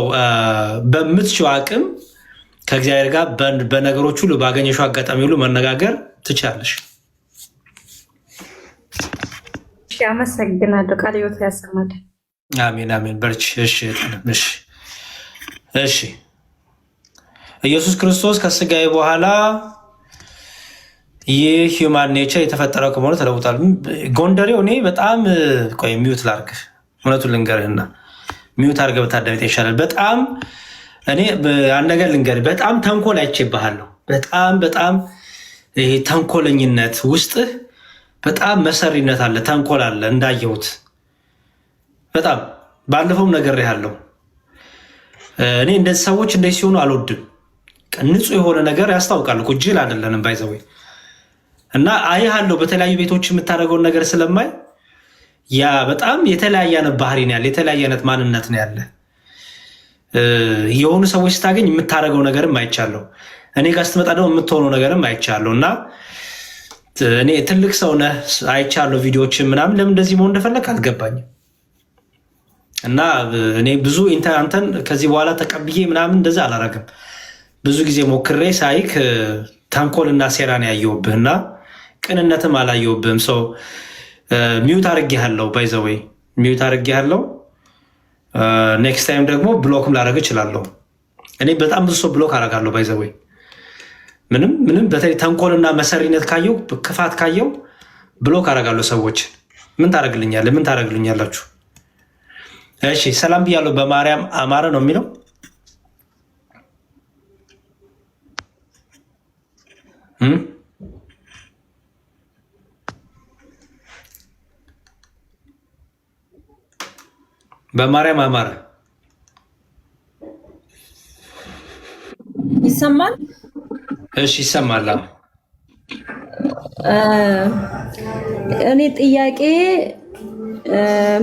በምትችው አቅም ከእግዚአብሔር ጋር በነገሮች ሁሉ ባገኘሽው አጋጣሚ ሁሉ መነጋገር ትችላለሽ። አመሰግናለሁ። ቃል ሕይወት ያሰማል። አሜን አሜን። በርቺ። እሺ ኢየሱስ ክርስቶስ ከስጋዬ በኋላ ይህ ሂውማን ኔቸር የተፈጠረው ከመሆኑ ተለውጧል። ጎንደሬው እኔ በጣም ቆይ ሚዩት ላርግ፣ እውነቱን ልንገርህና ሚዩት አርገህ ብታዳምጥ ይሻላል። በጣም እኔ አንድ ነገር ልንገርህ፣ በጣም ተንኮል አይቼብሃለሁ። በጣም ይሄ ተንኮለኝነት ውስጥህ በጣም መሰሪነት አለ፣ ተንኮል አለ እንዳየሁት። በጣም ባለፈውም ነግሬሃለሁ። እኔ እንደዚህ ሰዎች እንደዚህ ሲሆኑ አልወድም። ንጹህ የሆነ ነገር ያስታውቃል እኮ ጅል አይደለንም ባይዘወይ እና አይሃለሁ በተለያዩ ቤቶች የምታደርገውን ነገር ስለማይ ያ በጣም የተለያየ አይነት ባህሪ ነው ያለ፣ የተለያየ አይነት ማንነት ነው ያለ። የሆኑ ሰዎች ስታገኝ የምታደርገው ነገርም አይቻለሁ፣ እኔ ጋር ስትመጣ ደግሞ የምትሆነው ነገርም አይቻለሁ። እና እኔ ትልቅ ሰው ነህ አይቻለሁ ቪዲዮዎችን ምናምን፣ ለምን እንደዚህ መሆን እንደፈለግ አልገባኝም። እና እኔ ብዙ አንተን ከዚህ በኋላ ተቀብዬ ምናምን እንደዛ አላረግም። ብዙ ጊዜ ሞክሬ ሳይክ ተንኮልና ሴራን ያየውብህና ቅንነትም አላየውብህም። ሰው ሚዩት አድርጌሃለሁ፣ ባይዘወይ ሚዩት አድርጌሃለሁ። ኔክስት ታይም ደግሞ ብሎክም ላደርግ እችላለሁ። እኔ በጣም ብዙ ሰው ብሎክ አደርጋለሁ ባይዘወይ። ምንም በተለይ ተንኮልና መሰሪነት ካየው ክፋት ካየው ብሎክ አደርጋለሁ ሰዎች። ምን ታደርግልኛለህ? ምን ታደርግልኛላችሁ? እሺ ሰላም ብያለሁ። በማርያም አማረ ነው የሚለው። በማርያም አማረ ይሰማል? እሺ ይሰማል። እኔ ጥያቄ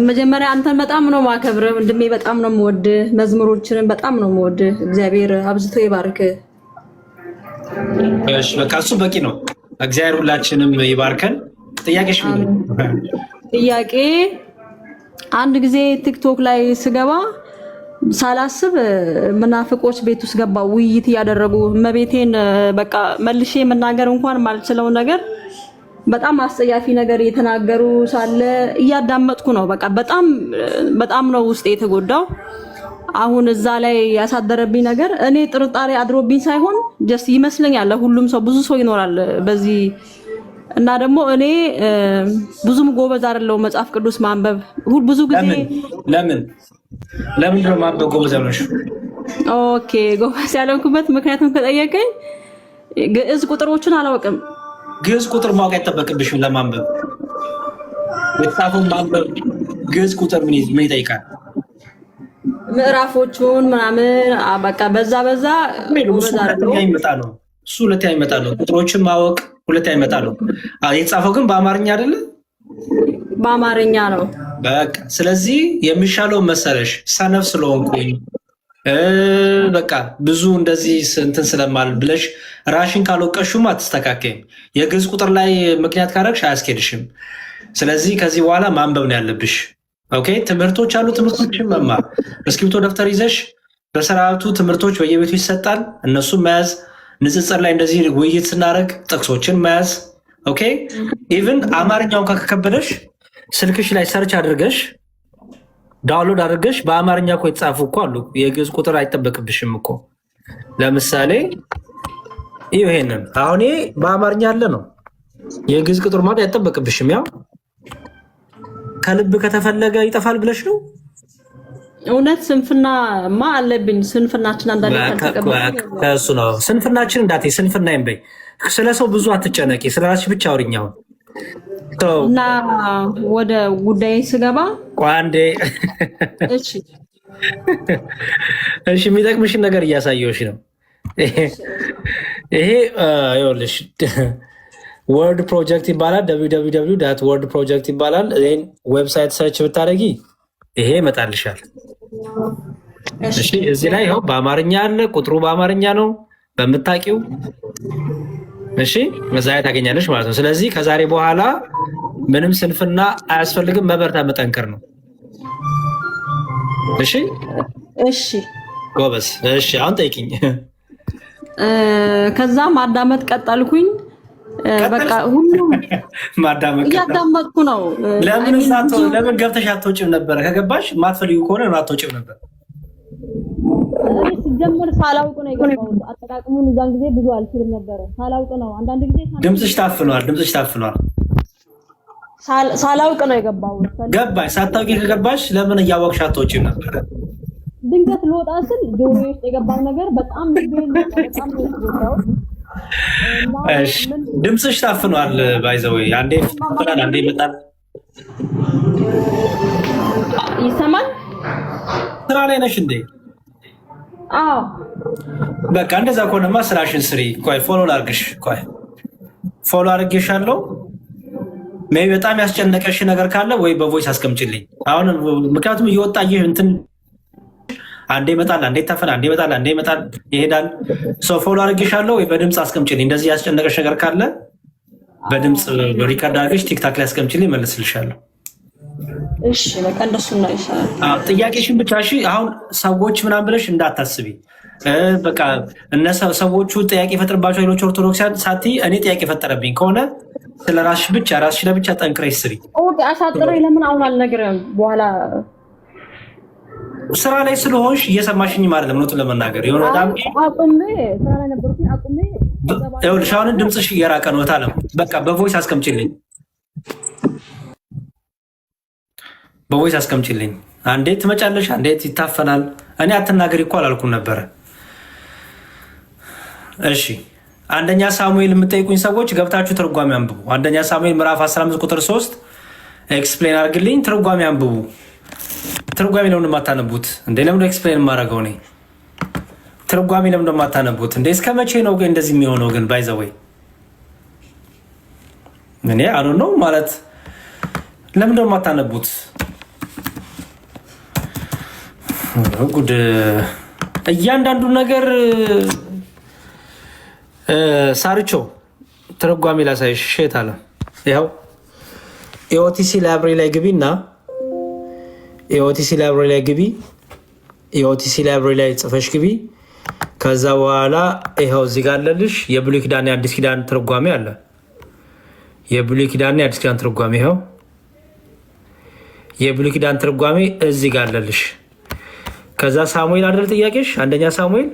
መጀመሪያ አንተን በጣም ነው ማከብረህ ወንድሜ፣ በጣም ነው የምወድህ፣ መዝሙሮችንም በጣም ነው የምወድህ። እግዚአብሔር አብዝቶ ይባርክ። እሺ በቃ እሱ በቂ ነው። እግዚአብሔር ሁላችንም ይባርከን። ጥያቄሽ ምንድን ነው? ጥያቄ አንድ ጊዜ ቲክቶክ ላይ ስገባ ሳላስብ መናፍቆች ቤት ውስጥ ገባ፣ ውይይት እያደረጉ እመቤቴን በቃ መልሼ መናገር እንኳን ማልችለው ነገር በጣም አስጸያፊ ነገር እየተናገሩ ሳለ እያዳመጥኩ ነው። በቃ በጣም ነው ውስጥ የተጎዳው። አሁን እዛ ላይ ያሳደረብኝ ነገር እኔ ጥርጣሬ አድሮብኝ ሳይሆን ጀስት ይመስለኛል ለሁሉም ሰው ብዙ ሰው ይኖራል በዚህ እና ደግሞ እኔ ብዙም ጎበዝ አይደለሁም መጽሐፍ ቅዱስ ማንበብ ብዙ ጊዜ ለምን ነው ማንበብ ጎበዝ ያለሽ? ኦኬ ጎበዝ ያለኩበት ምክንያቱም ከጠየቀኝ ግዕዝ ቁጥሮችን አላውቅም። ግዕዝ ቁጥር ማወቅ አይጠበቅብሽም ለማንበብ። የተጻፈውን ማንበብ ግዕዝ ቁጥር ምን ይጠይቃል? ምዕራፎቹን ምናምን በቃ በዛ ይመጣ ነው። እሱ ሁለተኛ ይመጣ ነው። ቁጥሮችን ማወቅ ሁለተኛ ይመጣ ነው። የተጻፈው ግን በአማርኛ አይደለ? በአማርኛ ነው። በቃ ስለዚህ የሚሻለው መሰለሽ ሰነፍ ስለሆንኩኝ በቃ ብዙ እንደዚህ እንትን ስለማል ብለሽ ራሽን ካልወቀሹም አትስተካከይም። የግዕዝ ቁጥር ላይ ምክንያት ካደረግሽ አያስኬድሽም። ስለዚህ ከዚህ በኋላ ማንበብ ነው ያለብሽ። ኦኬ ትምህርቶች አሉ፣ ትምህርቶችን መማር እስክሪብቶ ደብተር ይዘሽ በስርዓቱ ትምህርቶች በየቤቱ ይሰጣል። እነሱም መያዝ፣ ንጽጽር ላይ እንደዚህ ውይይት ስናደርግ ጥቅሶችን መያዝ። ኦኬ ኢቭን አማርኛውን ከከበደሽ ስልክሽ ላይ ሰርች አድርገሽ ዳውንሎድ አድርገሽ በአማርኛ እኮ የተጻፉ እኮ አሉ። የግዕዝ ቁጥር አይጠበቅብሽም እኮ። ለምሳሌ ይሄንን አሁን በአማርኛ ያለ ነው። የግዕዝ ቁጥር ማለት አይጠበቅብሽም። ያው ከልብ ከተፈለገ ይጠፋል ብለሽ ነው። እውነት ስንፍናማ አለብኝ። ስንፍናችን አንዳንዴ ካልተቀበልን ከእሱ ነው። ስንፍናችን እንዳትዪ፣ ስንፍናዬን በይ። ስለ ሰው ብዙ አትጨነቂ፣ ስለ ራስሽ ብቻ አውሪኝ። አሁን እና ወደ ጉዳይ ስገባ አንዴ እሺ እሺ፣ የሚጠቅምሽን ነገር እያሳየሁሽ ነው። ይሄ ይኸውልሽ ወርድ ፕሮጀክት ይባላል። www.word project ይባላል። ይሄን ዌብሳይት ሰርች ብታደርጊ ይሄ ይመጣልሻል። እሺ እዚህ ላይ ይኸው በአማርኛ አለ። ቁጥሩ በአማርኛ ነው በምታውቂው። እሺ እዛ ላይ ታገኛለሽ ማለት ነው። ስለዚህ ከዛሬ በኋላ ምንም ስንፍና አያስፈልግም። መበርታት መጠንከር ነው። እሺ እሺ ጎበዝ። እሺ አሁን ጠይቂኝ። ከዛ ማዳመጥ ቀጠልኩኝ። በቃ ሁሉም ማዳመጥ እያዳመጥኩ ነው። ለምን ገብተሽ አትወጪም ነበር? ከገባሽ ማትፈልጊው ከሆነ አትወጪም ነበር። ሲጀምር ሳላውቅ ነው የገባሁት። አጠቃቅሙን እዛን ጊዜ ብዙ አልችልም ነበር። ሳላውቅ ነው። አንዳንድ ጊዜ ድምፅሽ ታፍኗል። ሳላውቅ ነው የገባሁት። ገባሽ? ሳታውቂ ከገባሽ ለምን እያወቅሽ አትወጪም ነበር? ድንገት ልወጣ ስል ጆሮዬ ውስጥ የገባው ነገር በጣም በጣም ነው። እሺ ድምፅሽ ታፍኗል። ባይዘወይ አንዴ ይፈጠራል፣ አንዴ ይመጣል። ይሰማል? ስራ ላይ ነሽ እንዴ? አዎ። በቃ እንደዛ ከሆነማ ስራሽን ስሪ። ቆይ ፎሎ ላድርግሽ። ቆይ ፎሎ አድርጌሻለሁ። ሜይ በጣም ያስጨነቀሽ ነገር ካለ ወይ በቮይስ አስቀምጪልኝ አሁን። ምክንያቱም እየወጣ ይህ እንትን አንዴ ይመጣል፣ አንዴ ይታፈናል፣ አንዴ ይመጣል፣ አንዴ ይመጣል፣ ይሄዳል። ሰው ፎሎ አድርጌሻለሁ ወይ በድምፅ አስቀምጪልኝ። እንደዚህ ያስጨነቀሽ ነገር ካለ በድምፅ ሪከርድ አድርገሽ ቲክታክ ላይ አስቀምጪልኝ፣ መልስልሻለሁ። እሺ በቃ እንደሱ ነው ይሻላል። ጥያቄሽን ብቻ እሺ። አሁን ሰዎች ምናምን ብለሽ እንዳታስቢ። በቃ ሰዎቹ ጥያቄ የፈጥርባቸው ሌሎች ኦርቶዶክሳን ሳትይ እኔ ጥያቄ የፈጠረብኝ ከሆነ ስለ ራስሽ ብቻ ራስሽ ለብቻ ጠንክረሽ ስሪ። ኦኬ አሳጥሬ ለምን አሁን አልነግርህም? በኋላ ስራ ላይ ስለሆንሽ እየሰማሽኝ ማለት ነው። እውነቱን ለመናገር የሆነ በጣም አቁሜ ስራ ላይ ነበርኩኝ። አቁሜ ይኸውልሽ አሁን ድምፅሽ እየራቀ ነው። ታለም በቃ በቮይስ አስቀምጪልኝ፣ በቮይስ አስቀምጪልኝ። አንዴ ትመጫለሽ፣ አንዴ ይታፈናል። እኔ አትናገሪ እኮ አላልኩም ነበረ። እሺ አንደኛ ሳሙኤል የምጠይቁኝ ሰዎች ገብታችሁ ትርጓሜ አንብቡ። አንደኛ ሳሙኤል ምዕራፍ 15 ቁጥር 3 ኤክስፕሌን አድርግልኝ። ትርጓሜ አንብቡ። ትርጓሜ ለምን የማታነቡት እንዴ? ለምን ኤክስፕሌን የማደርገው እኔ? ትርጓሜ ለምን የማታነቡት እንዴ? እስከ መቼ ነው ግን እንደዚህ የሚሆነው? ግን ባይዘወይ እኔ አሉ ነው ማለት ለምን ነው የማታነቡት? ጉድ! እያንዳንዱ ነገር ሳርቾ ትርጓሜ ላሳይሽ። ሼት አለ ይኸው ኤኦቲሲ ላይብራሪ ላይ ግቢና ኤኦቲሲ ላይብራሪ ላይ ግቢ። ኤኦቲሲ ላይብራሪ ላይ ጽፈሽ ግቢ። ከዛ በኋላ ይኸው እዚህ ጋር አለልሽ የብሉይ ኪዳን የአዲስ ኪዳን ትርጓሜ አለ። የብሉይ ኪዳን የአዲስ ኪዳን ትርጓሜ ይኸው የብሉይ ኪዳን ትርጓሜ እዚህ ጋር አለልሽ። ከዛ ሳሙኤል አይደል ጥያቄሽ? አንደኛ ሳሙኤል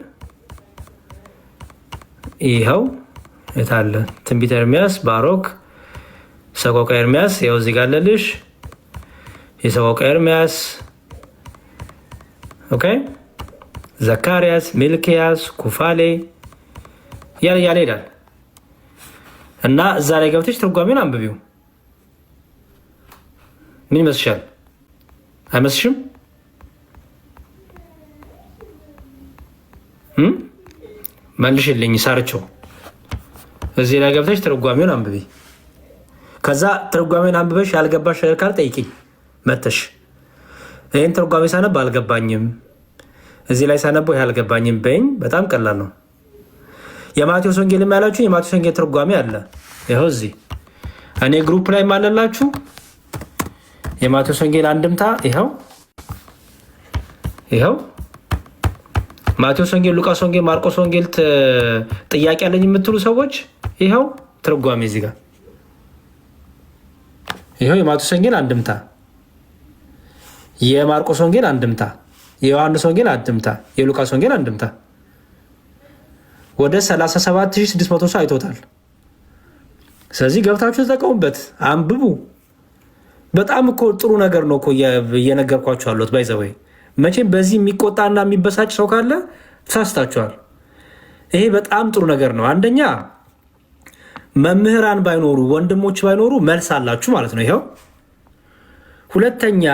ይኸው የታለ? ትንቢተ ኤርምያስ፣ ባሮክ፣ ሰቆቃ ኤርምያስ ይኸው እዚህ ጋር አለልሽ። የሰቆቃ ኤርምያስ፣ ኦኬ፣ ዘካርያስ፣ ሚልክያስ፣ ኩፋሌ ያለ ይሄዳል እና እዛ ላይ ገብተሽ ትርጓሜውን አንብቢው። ምን ይመስልሻል? አይመስልሽም? መልሽልኝ ሳርቸው። እዚህ ላይ ገብተሽ ትርጓሜውን አንብቢ። ከዛ ትርጓሜውን አንብበሽ ያልገባሽ ነገር ካለ ጠይቂኝ መተሽ። ይህን ትርጓሜ ሳነብ አልገባኝም፣ እዚህ ላይ ሳነበው ይህ አልገባኝም በይኝ። በጣም ቀላል ነው። የማቴዎስ ወንጌል ያላችሁ የማቴዎስ ወንጌል ትርጓሜ አለ። ይኸው እዚህ እኔ ግሩፕ ላይ ማለላችሁ የማቴዎስ ወንጌል አንድምታ ይኸው ማቴዎስ ወንጌል፣ ሉቃስ ወንጌል፣ ማርቆስ ወንጌል ጥያቄ አለኝ የምትሉ ሰዎች ይኸው ትርጓሜ እዚህ ጋር ይኸው የማቴዎስ ወንጌል አንድምታ፣ የማርቆስ ወንጌል አንድምታ፣ የዮሐንስ ወንጌል አንድምታ፣ የሉቃስ ወንጌል አንድምታ ወደ 37600 ሰው አይቶታል። ስለዚህ ገብታችሁ ተጠቀሙበት፣ አንብቡ። በጣም እኮ ጥሩ ነገር ነው እኮ እየነገርኳችሁ አለሁት። ባይዘወይ መቼም በዚህ የሚቆጣና የሚበሳጭ ሰው ካለ ተሳስታችኋል። ይሄ በጣም ጥሩ ነገር ነው። አንደኛ መምህራን ባይኖሩ ወንድሞች ባይኖሩ መልስ አላችሁ ማለት ነው። ይኸው ሁለተኛ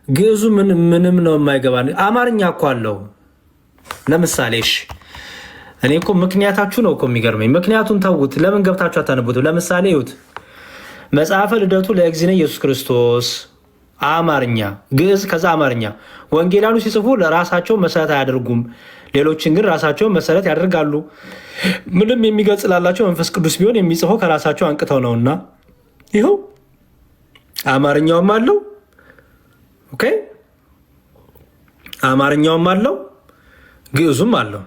ግዕዙ ምንም ነው የማይገባ አማርኛ እኮ አለው። ለምሳሌ እሺ እኔ እኮ ምክንያታችሁ ነው እኮ የሚገርመኝ። ምክንያቱን ተውት፣ ለምን ገብታችሁ አታነቡትም? ለምሳሌ ይሁት መጽሐፈ ልደቱ ለእግዚእነ ኢየሱስ ክርስቶስ አማርኛ፣ ግዕዝ፣ ከዛ አማርኛ። ወንጌላኑ ሲጽፉ ለራሳቸው መሰረት አያደርጉም፣ ሌሎችን ግን ራሳቸውን መሰረት ያደርጋሉ። ምንም የሚገልጽ ላላቸው መንፈስ ቅዱስ ቢሆን የሚጽፈው ከራሳቸው አንቅተው ነውና ይኸው አማርኛውም አለው። ኦኬ አማርኛውም አለው፣ ግዕዙም አለው።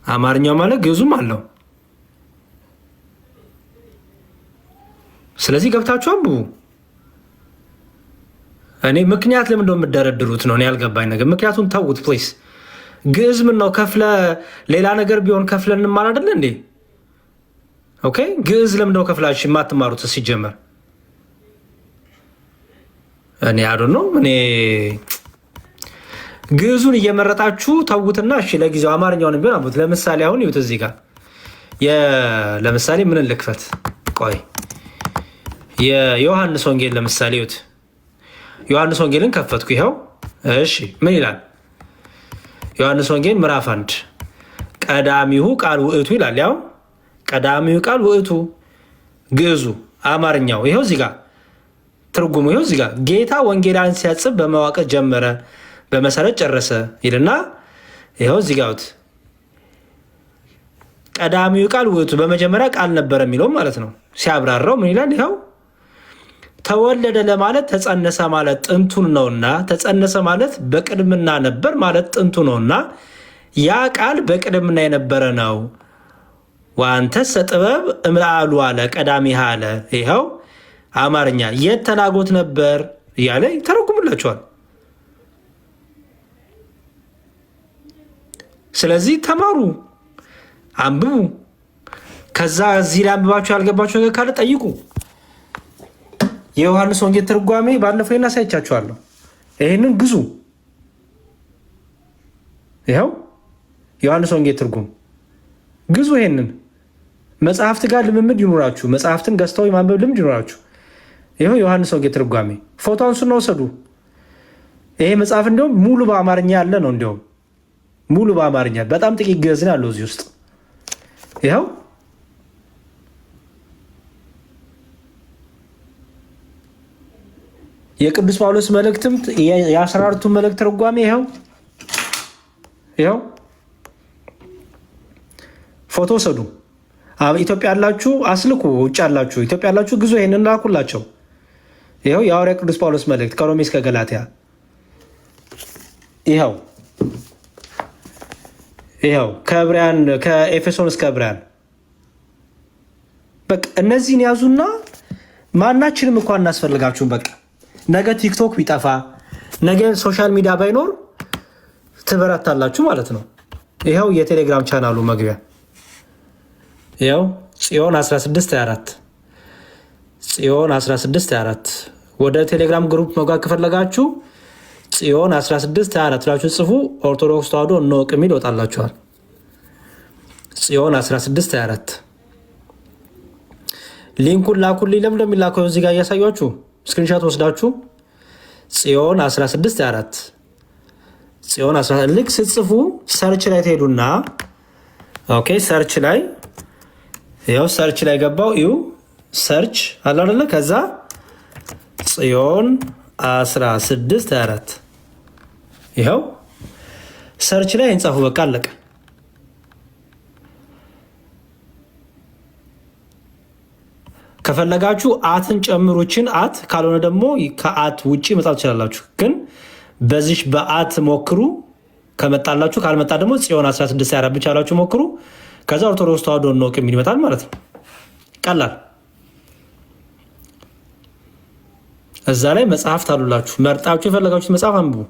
አማርኛው ማለት ግዕዙም አለው። ስለዚህ ገብታችሁ አንብቡ። እኔ ምክንያት ለምን እንደው የምደረድሩት ነው እኔ ያልገባኝ ነገር። ምክንያቱም ተውት ፕሊስ። ግዕዝ ምን ነው ከፍለ ሌላ ነገር ቢሆን ከፍለ እንማር አይደለ እንዴ? ኦኬ ግዕዝ ለምን ነው ከፍላችሁ የማትማሩት ሲጀመር? እኔ አይደል ነው እኔ ግዕዙን እየመረጣችሁ ተውትና እሺ ለጊዜው አማርኛውን ቢሆን አቡት። ለምሳሌ አሁን ይሁት እዚህ ጋር ለምሳሌ ምን ልክፈት? ቆይ የዮሐንስ ወንጌል ለምሳሌ ይሁት ዮሐንስ ወንጌልን ከፈትኩ። ይኸው እሺ ምን ይላል? ዮሐንስ ወንጌል ምዕራፍ 1 ቀዳሚሁ ቃል ውእቱ ይላል። ያው ቀዳሚሁ ቃል ውእቱ ግዕዙ፣ አማርኛው ይኸው እዚህ ጋር ትርጉሙ ይኸው እዚህ ጋር ጌታ ወንጌላን ሲያጽፍ በመዋቅር ጀመረ በመሰረት ጨረሰ ይልና ይኸው እዚህ ጋር ቀዳሚው ቃል ውእቱ በመጀመሪያ ቃል ነበረ የሚለው ማለት ነው። ሲያብራራው ምን ይላል? ይኸው ተወለደ ለማለት ተጸነሰ ማለት ጥንቱን ነውና፣ ተጸነሰ ማለት በቅድምና ነበር ማለት ጥንቱ ነውና ያ ቃል በቅድምና የነበረ ነው። ወአንተሰ ጥበብ እምለአሉ አለ ቀዳሚሃ አለ። ይኸው አማርኛ የት ተናግሮት ነበር እያለ ይተረጉምላቸዋል። ስለዚህ ተማሩ፣ አንብቡ። ከዛ እዚህ ላይ አንብባችሁ ያልገባችሁ ነገር ካለ ጠይቁ። የዮሐንስ ወንጌል ትርጓሜ ባለፈው እናሳይቻችኋለሁ። ይህንን ግዙ። ይኸው ዮሐንስ ወንጌል ትርጉም ግዙ። ይሄንን መጽሐፍት ጋር ልምምድ ይኑራችሁ። መጽሐፍትን ገዝተው የማንበብ ልምድ ይኑራችሁ። ይኸው ዮሐንስ ወንጌል ትርጓሜ ፎቶ አንሱና ወሰዱ። ይሄ መጽሐፍ እንዲሁም ሙሉ በአማርኛ ያለ ነው። እንዲሁም ሙሉ በአማርኛ በጣም ጥቂት ግዕዝ ነው ያለው እዚህ ውስጥ። ይኸው የቅዱስ ጳውሎስ መልእክትም የ14ቱ መልእክት ትርጓሜ ይኸው ፎቶ ወሰዱ። ኢትዮጵያ ያላችሁ አስልኩ፣ ውጭ ያላችሁ ኢትዮጵያ ያላችሁ ግዙ። ይሄንን ላኩላቸው። ይኸው የሐዋርያ ቅዱስ ጳውሎስ መልእክት ከሮሜ እስከ ገላትያ ይኸው ከዕብራውያን ከኤፌሶን እስከ ዕብራውያን በቃ እነዚህን ያዙና ማናችንም እንኳን እናስፈልጋችሁም። በቃ ነገ ቲክቶክ ቢጠፋ ነገ ሶሻል ሚዲያ ባይኖር ትበረታላችሁ ማለት ነው። ይኸው የቴሌግራም ቻናሉ መግቢያ ይኸው ጽዮን 1624 ጽዮን 1624 ወደ ቴሌግራም ግሩፕ መግባት ከፈለጋችሁ ጽዮን 1624 ብላችሁ ጽፉ። ኦርቶዶክስ ተዋሕዶ እንወቅ የሚል ይወጣላችኋል። ጽዮን 1624 ሊንኩን ላኩልኝ። ለምን እንደሚላከው እዚህ ጋር እያሳያችሁ ስክሪንሻት ወስዳችሁ ጽዮን 1624 ጽዮን 16 ልክ ስትጽፉ ሰርች ላይ ትሄዱና ኦኬ ሰርች ላይ ይኸው ሰርች ላይ ገባው እዩ ሰርች አለ አይደለ? ከዛ ጽዮን 1624 ይኸው ሰርች ላይ እንጻፉ። በቃ አለቀ። ከፈለጋችሁ አትን ጨምሩችን አት ካልሆነ ደግሞ ከአት ውጪ መጻፍ ትችላላችሁ። ግን በዚህ በአት ሞክሩ። ከመጣላችሁ፣ ካልመጣ ደግሞ ጽዮን 1624 ብቻ አላችሁ ሞክሩ። ከዛ ኦርቶዶክስ ተዋህዶ ነው የሚል ይመጣል ማለት ነው። ቀላል። እዛ ላይ መጽሐፍት አሉላችሁ፣ መርጣችሁ የፈለጋችሁት መጽሐፍ አንብቡ።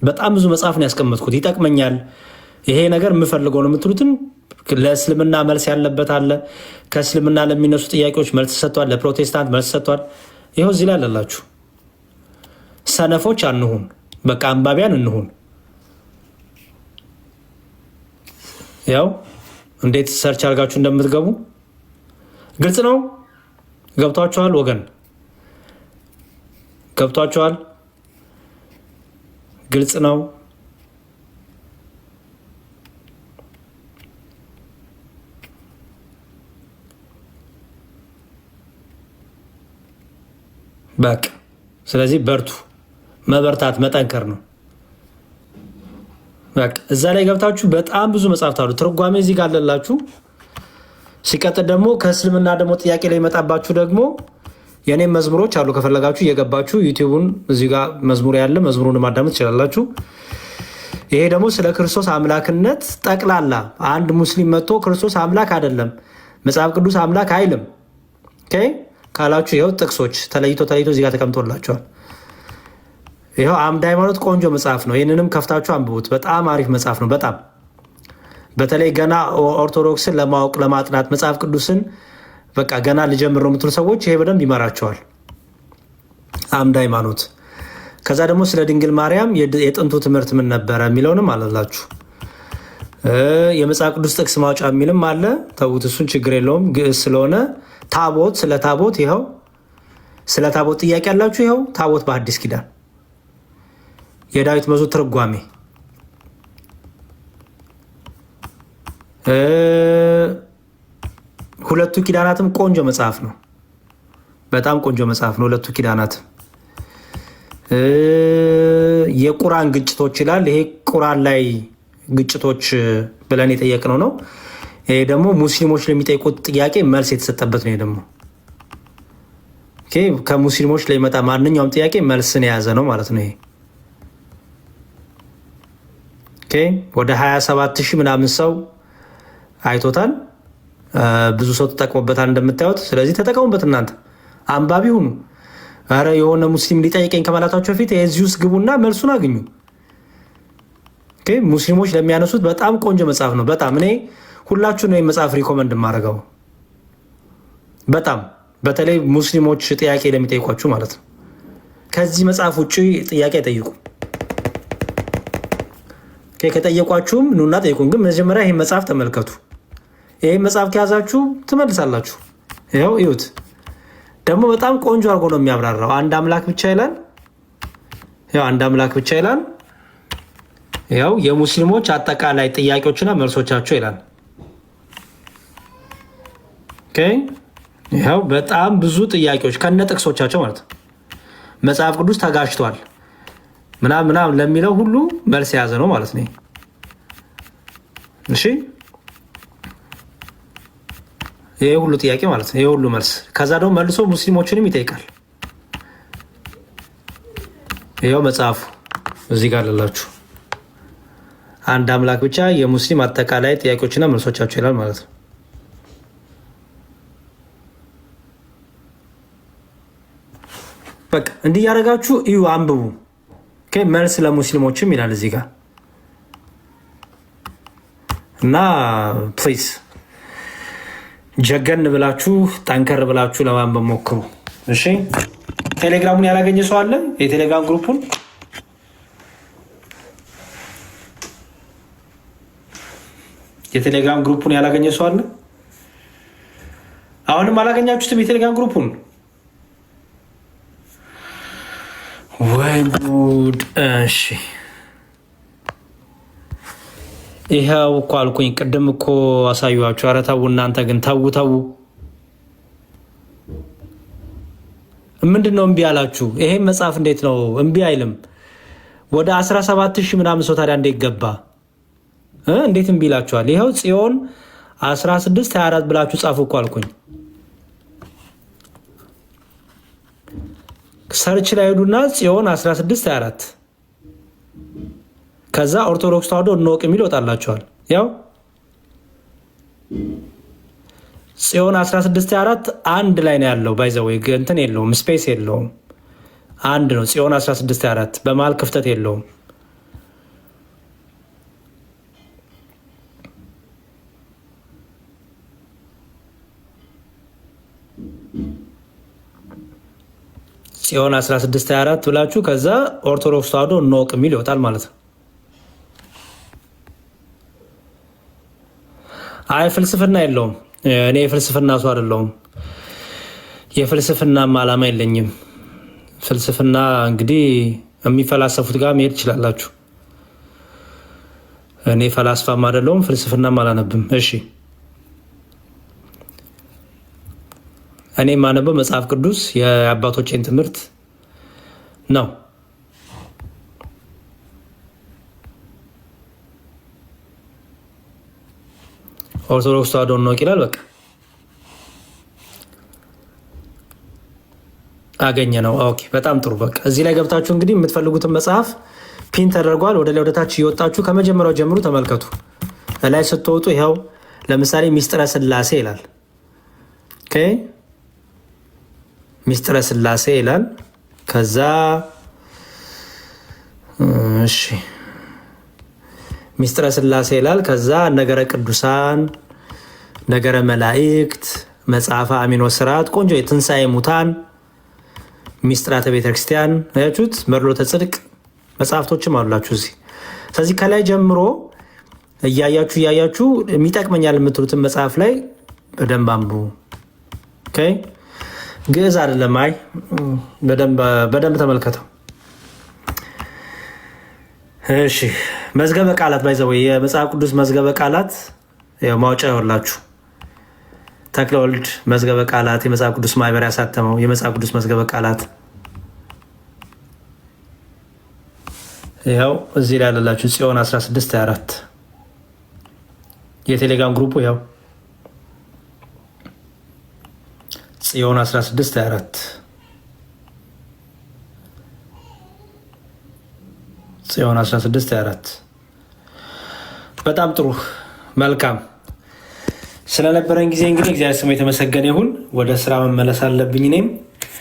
በጣም ብዙ መጽሐፍ ነው ያስቀመጥኩት፣ ይጠቅመኛል፣ ይሄ ነገር የምፈልገው ነው የምትሉትን ለእስልምና መልስ ያለበት አለ። ከእስልምና ለሚነሱ ጥያቄዎች መልስ ሰጥቷል። ለፕሮቴስታንት መልስ ሰጥቷል። ይኸው እዚህ ላይ አለላችሁ። ሰነፎች አንሁን፣ በቃ አንባቢያን እንሁን። ያው እንዴት ሰርች አድርጋችሁ እንደምትገቡ ግልጽ ነው። ገብቷችኋል ወገን? ገብቷችኋል? ግልጽ ነው። በቃ ስለዚህ በርቱ። መበርታት መጠንከር ነው። በቃ እዛ ላይ ገብታችሁ በጣም ብዙ መጽሐፍት አሉ። ትርጓሜ እዚህ ጋር አለላችሁ። ሲቀጥል ደግሞ ከእስልምና ደግሞ ጥያቄ ላይ ይመጣባችሁ ደግሞ የኔም መዝሙሮች አሉ። ከፈለጋችሁ እየገባችሁ ዩቲዩቡን እዚህ ጋር መዝሙር ያለ መዝሙሩን ማዳመጥ ትችላላችሁ። ይሄ ደግሞ ስለ ክርስቶስ አምላክነት ጠቅላላ አንድ ሙስሊም መጥቶ ክርስቶስ አምላክ አይደለም፣ መጽሐፍ ቅዱስ አምላክ አይልም ካላችሁ ይኸው ጥቅሶች ተለይቶ እዚህ ጋር ተቀምጦላቸዋል። ይኸው አምድ ሃይማኖት ቆንጆ መጽሐፍ ነው። ይህንንም ከፍታችሁ አንብቡት። በጣም አሪፍ መጽሐፍ ነው። በጣም በተለይ ገና ኦርቶዶክስን ለማወቅ ለማጥናት መጽሐፍ ቅዱስን በቃ ገና ልጀምር ነው የምትሉ ሰዎች ይሄ በደንብ ይመራቸዋል። አምድ ሃይማኖት። ከዛ ደግሞ ስለ ድንግል ማርያም የጥንቱ ትምህርት ምን ነበረ የሚለውንም አለላችሁ። የመጽሐፍ ቅዱስ ጥቅስ ማውጫ የሚልም አለ። ተዉት፣ እሱን ችግር የለውም ግዕዝ ስለሆነ። ታቦት፣ ስለ ታቦት ይኸው፣ ስለ ታቦት ጥያቄ ያላችሁ ይኸው ታቦት በአዲስ ኪዳን የዳዊት መዝሙር ትርጓሜ፣ ሁለቱ ኪዳናትም ቆንጆ መጽሐፍ ነው። በጣም ቆንጆ መጽሐፍ ነው ሁለቱ ኪዳናትም። የቁርአን ግጭቶች ይላል። ይሄ ቁርአን ላይ ግጭቶች ብለን የጠየቅነው ነው። ይሄ ደግሞ ሙስሊሞች ለሚጠይቁት ጥያቄ መልስ የተሰጠበት ነው። ይሄ ደግሞ ከሙስሊሞች ላይ መጣ ማንኛውም ጥያቄ መልስን የያዘ ነው ማለት ነው። ይሄ ወደ 27,000 ምናምን ሰው አይቶታል። ብዙ ሰው ተጠቅሞበታል እንደምታዩት። ስለዚህ ተጠቀሙበት እናንተ አንባቢ ሁኑ። ኧረ የሆነ ሙስሊም ሊጠይቀኝ ከማለታቸው በፊት የዚህ ውስጥ ግቡና መልሱን አግኙ። ሙስሊሞች ለሚያነሱት በጣም ቆንጆ መጽሐፍ ነው። በጣም እኔ ሁላችሁ ነው መጽሐፍ ሪኮመንድ የማደርገው። በጣም በተለይ ሙስሊሞች ጥያቄ ለሚጠይቋችሁ ማለት ነው። ከዚህ መጽሐፍ ውጭ ጥያቄ አይጠይቁ። ከጠየቋችሁም ኑና ጠይቁን። ግን መጀመሪያ ይህ መጽሐፍ ተመልከቱ። ይህ መጽሐፍ ከያዛችሁ ትመልሳላችሁ። ይኸው እዩት። ደግሞ በጣም ቆንጆ አድርጎ ነው የሚያብራራው። አንድ አምላክ ብቻ ይላል። ያው አንድ አምላክ ብቻ ይላል። ያው የሙስሊሞች አጠቃላይ ጥያቄዎችና መልሶቻቸው ይላል። ይኸው በጣም ብዙ ጥያቄዎች ከነ ጥቅሶቻቸው ማለት ነው። መጽሐፍ ቅዱስ ተጋጭቷል ምናምን ለሚለው ሁሉ መልስ የያዘ ነው ማለት ነው። እሺ ይሄ ሁሉ ጥያቄ ማለት ነው። ይሄ ሁሉ መልስ። ከዛ ደግሞ መልሶ ሙስሊሞችንም ይጠይቃል። ይኸው መጽሐፉ እዚህ ጋር አለላችሁ። አንድ አምላክ ብቻ የሙስሊም አጠቃላይ ጥያቄዎችና መልሶቻቸው ይላል ማለት ነው። በቃ እንዲህ ያደረጋችሁ እዩ፣ አንብቡ። መልስ ለሙስሊሞችም ይላል እዚህ ጋር እና ፕሊዝ ጀገን ብላችሁ ጠንከር ብላችሁ ለማንበብ ሞክሩ። እሺ ቴሌግራሙን ያላገኘ ሰው አለ? የቴሌግራም ግሩፑን ያላገኘ ሰው አለ? አሁንም አላገኛችሁትም የቴሌግራም ግሩፑን? ወይ ጉድ! እሺ ይኸው እኮ አልኩኝ። ቅድም እኮ አሳዩዋችሁ። ኧረ ተው እናንተ ግን ተው። ምንድን ነው እምቢ አላችሁ? ይሄን መጽሐፍ እንዴት ነው እምቢ አይልም? ወደ 17,000 ምናምን ሰው ታዲያ እንዴት ገባ? እንዴት እምቢ ይላችኋል? ይኸው ጽዮን 1624 ብላችሁ ጻፉ እኮ አልኩኝ። ሰርች ላይ ሄዱና ጽዮን 1624 ከዛ ኦርቶዶክስ ተዋሕዶ እንወቅ የሚል ይወጣላቸዋል። ያው ጽዮን 16:4 አንድ ላይ ነው ያለው። ባይዘወይ እንትን የለውም፣ ስፔስ የለውም፣ አንድ ነው። ጽዮን 16:4 በመሀል ክፍተት የለውም። ጽዮን 16:4 ብላችሁ ከዛ ኦርቶዶክስ ተዋሕዶ እንወቅ የሚል ይወጣል ማለት ነው። አይ ፍልስፍና የለውም። እኔ የፍልስፍና ሰው አይደለሁም። የፍልስፍናም ዓላማ የለኝም። ፍልስፍና እንግዲህ የሚፈላሰፉት ጋር መሄድ ትችላላችሁ። እኔ ፈላስፋም አይደለሁም፣ ፍልስፍናም አላነብም። እሺ እኔ የማነበው መጽሐፍ ቅዱስ የአባቶቼን ትምህርት ነው። ኦርቶዶክስ ተዋሕዶ ነው ይላል። በቃ አገኘ ነው። ኦኬ በጣም ጥሩ። በቃ እዚህ ላይ ገብታችሁ እንግዲህ የምትፈልጉትን መጽሐፍ ፒን ተደርጓል። ወደ ላይ ወደታች እየወጣችሁ ከመጀመሪያው ጀምሩ ተመልከቱ። ላይ ስትወጡ ይኸው ለምሳሌ ሚስጥረ ስላሴ ይላል። ኦኬ ሚስጥረ ስላሴ ይላል። ከዛ እሺ ሚስጥረ ስላሴ ይላል። ከዛ ነገረ ቅዱሳን፣ ነገረ መላእክት፣ መጽሐፈ አሚኖ ስርዓት፣ ቆንጆ የትንሣኤ ሙታን፣ ሚስጥራተ ቤተክርስቲያን አያችሁት፣ መርሎተ ጽድቅ መጽሐፍቶችም አሉላችሁ እዚህ። ስለዚህ ከላይ ጀምሮ እያያችሁ የሚጠቅመኛል የምትሉትን መጽሐፍ ላይ በደንብ አንብቡ። ኦኬ ግዕዝ አይደለም፣ አይ በደንብ ተመልከተው። እሺ መዝገበ ቃላት ባይዘው የመጽሐፍ ቅዱስ መዝገበ ቃላት ማውጫ ይወላችሁ ተክለ ወልድ መዝገበ ቃላት የመጽሐፍ ቅዱስ ማህበር ያሳተመው የመጽሐፍ ቅዱስ መዝገበ ቃላት ይኸው እዚህ ላይ ያለላችሁ ጽዮን 16:4 የቴሌግራም ግሩፑ ይኸው ጽዮን 16:4 ጽዮን 16:4 በጣም ጥሩ መልካም። ስለነበረን ጊዜ እንግዲህ እግዚአብሔር ስሙ የተመሰገነ ይሁን። ወደ ስራ መመለስ አለብኝ እኔም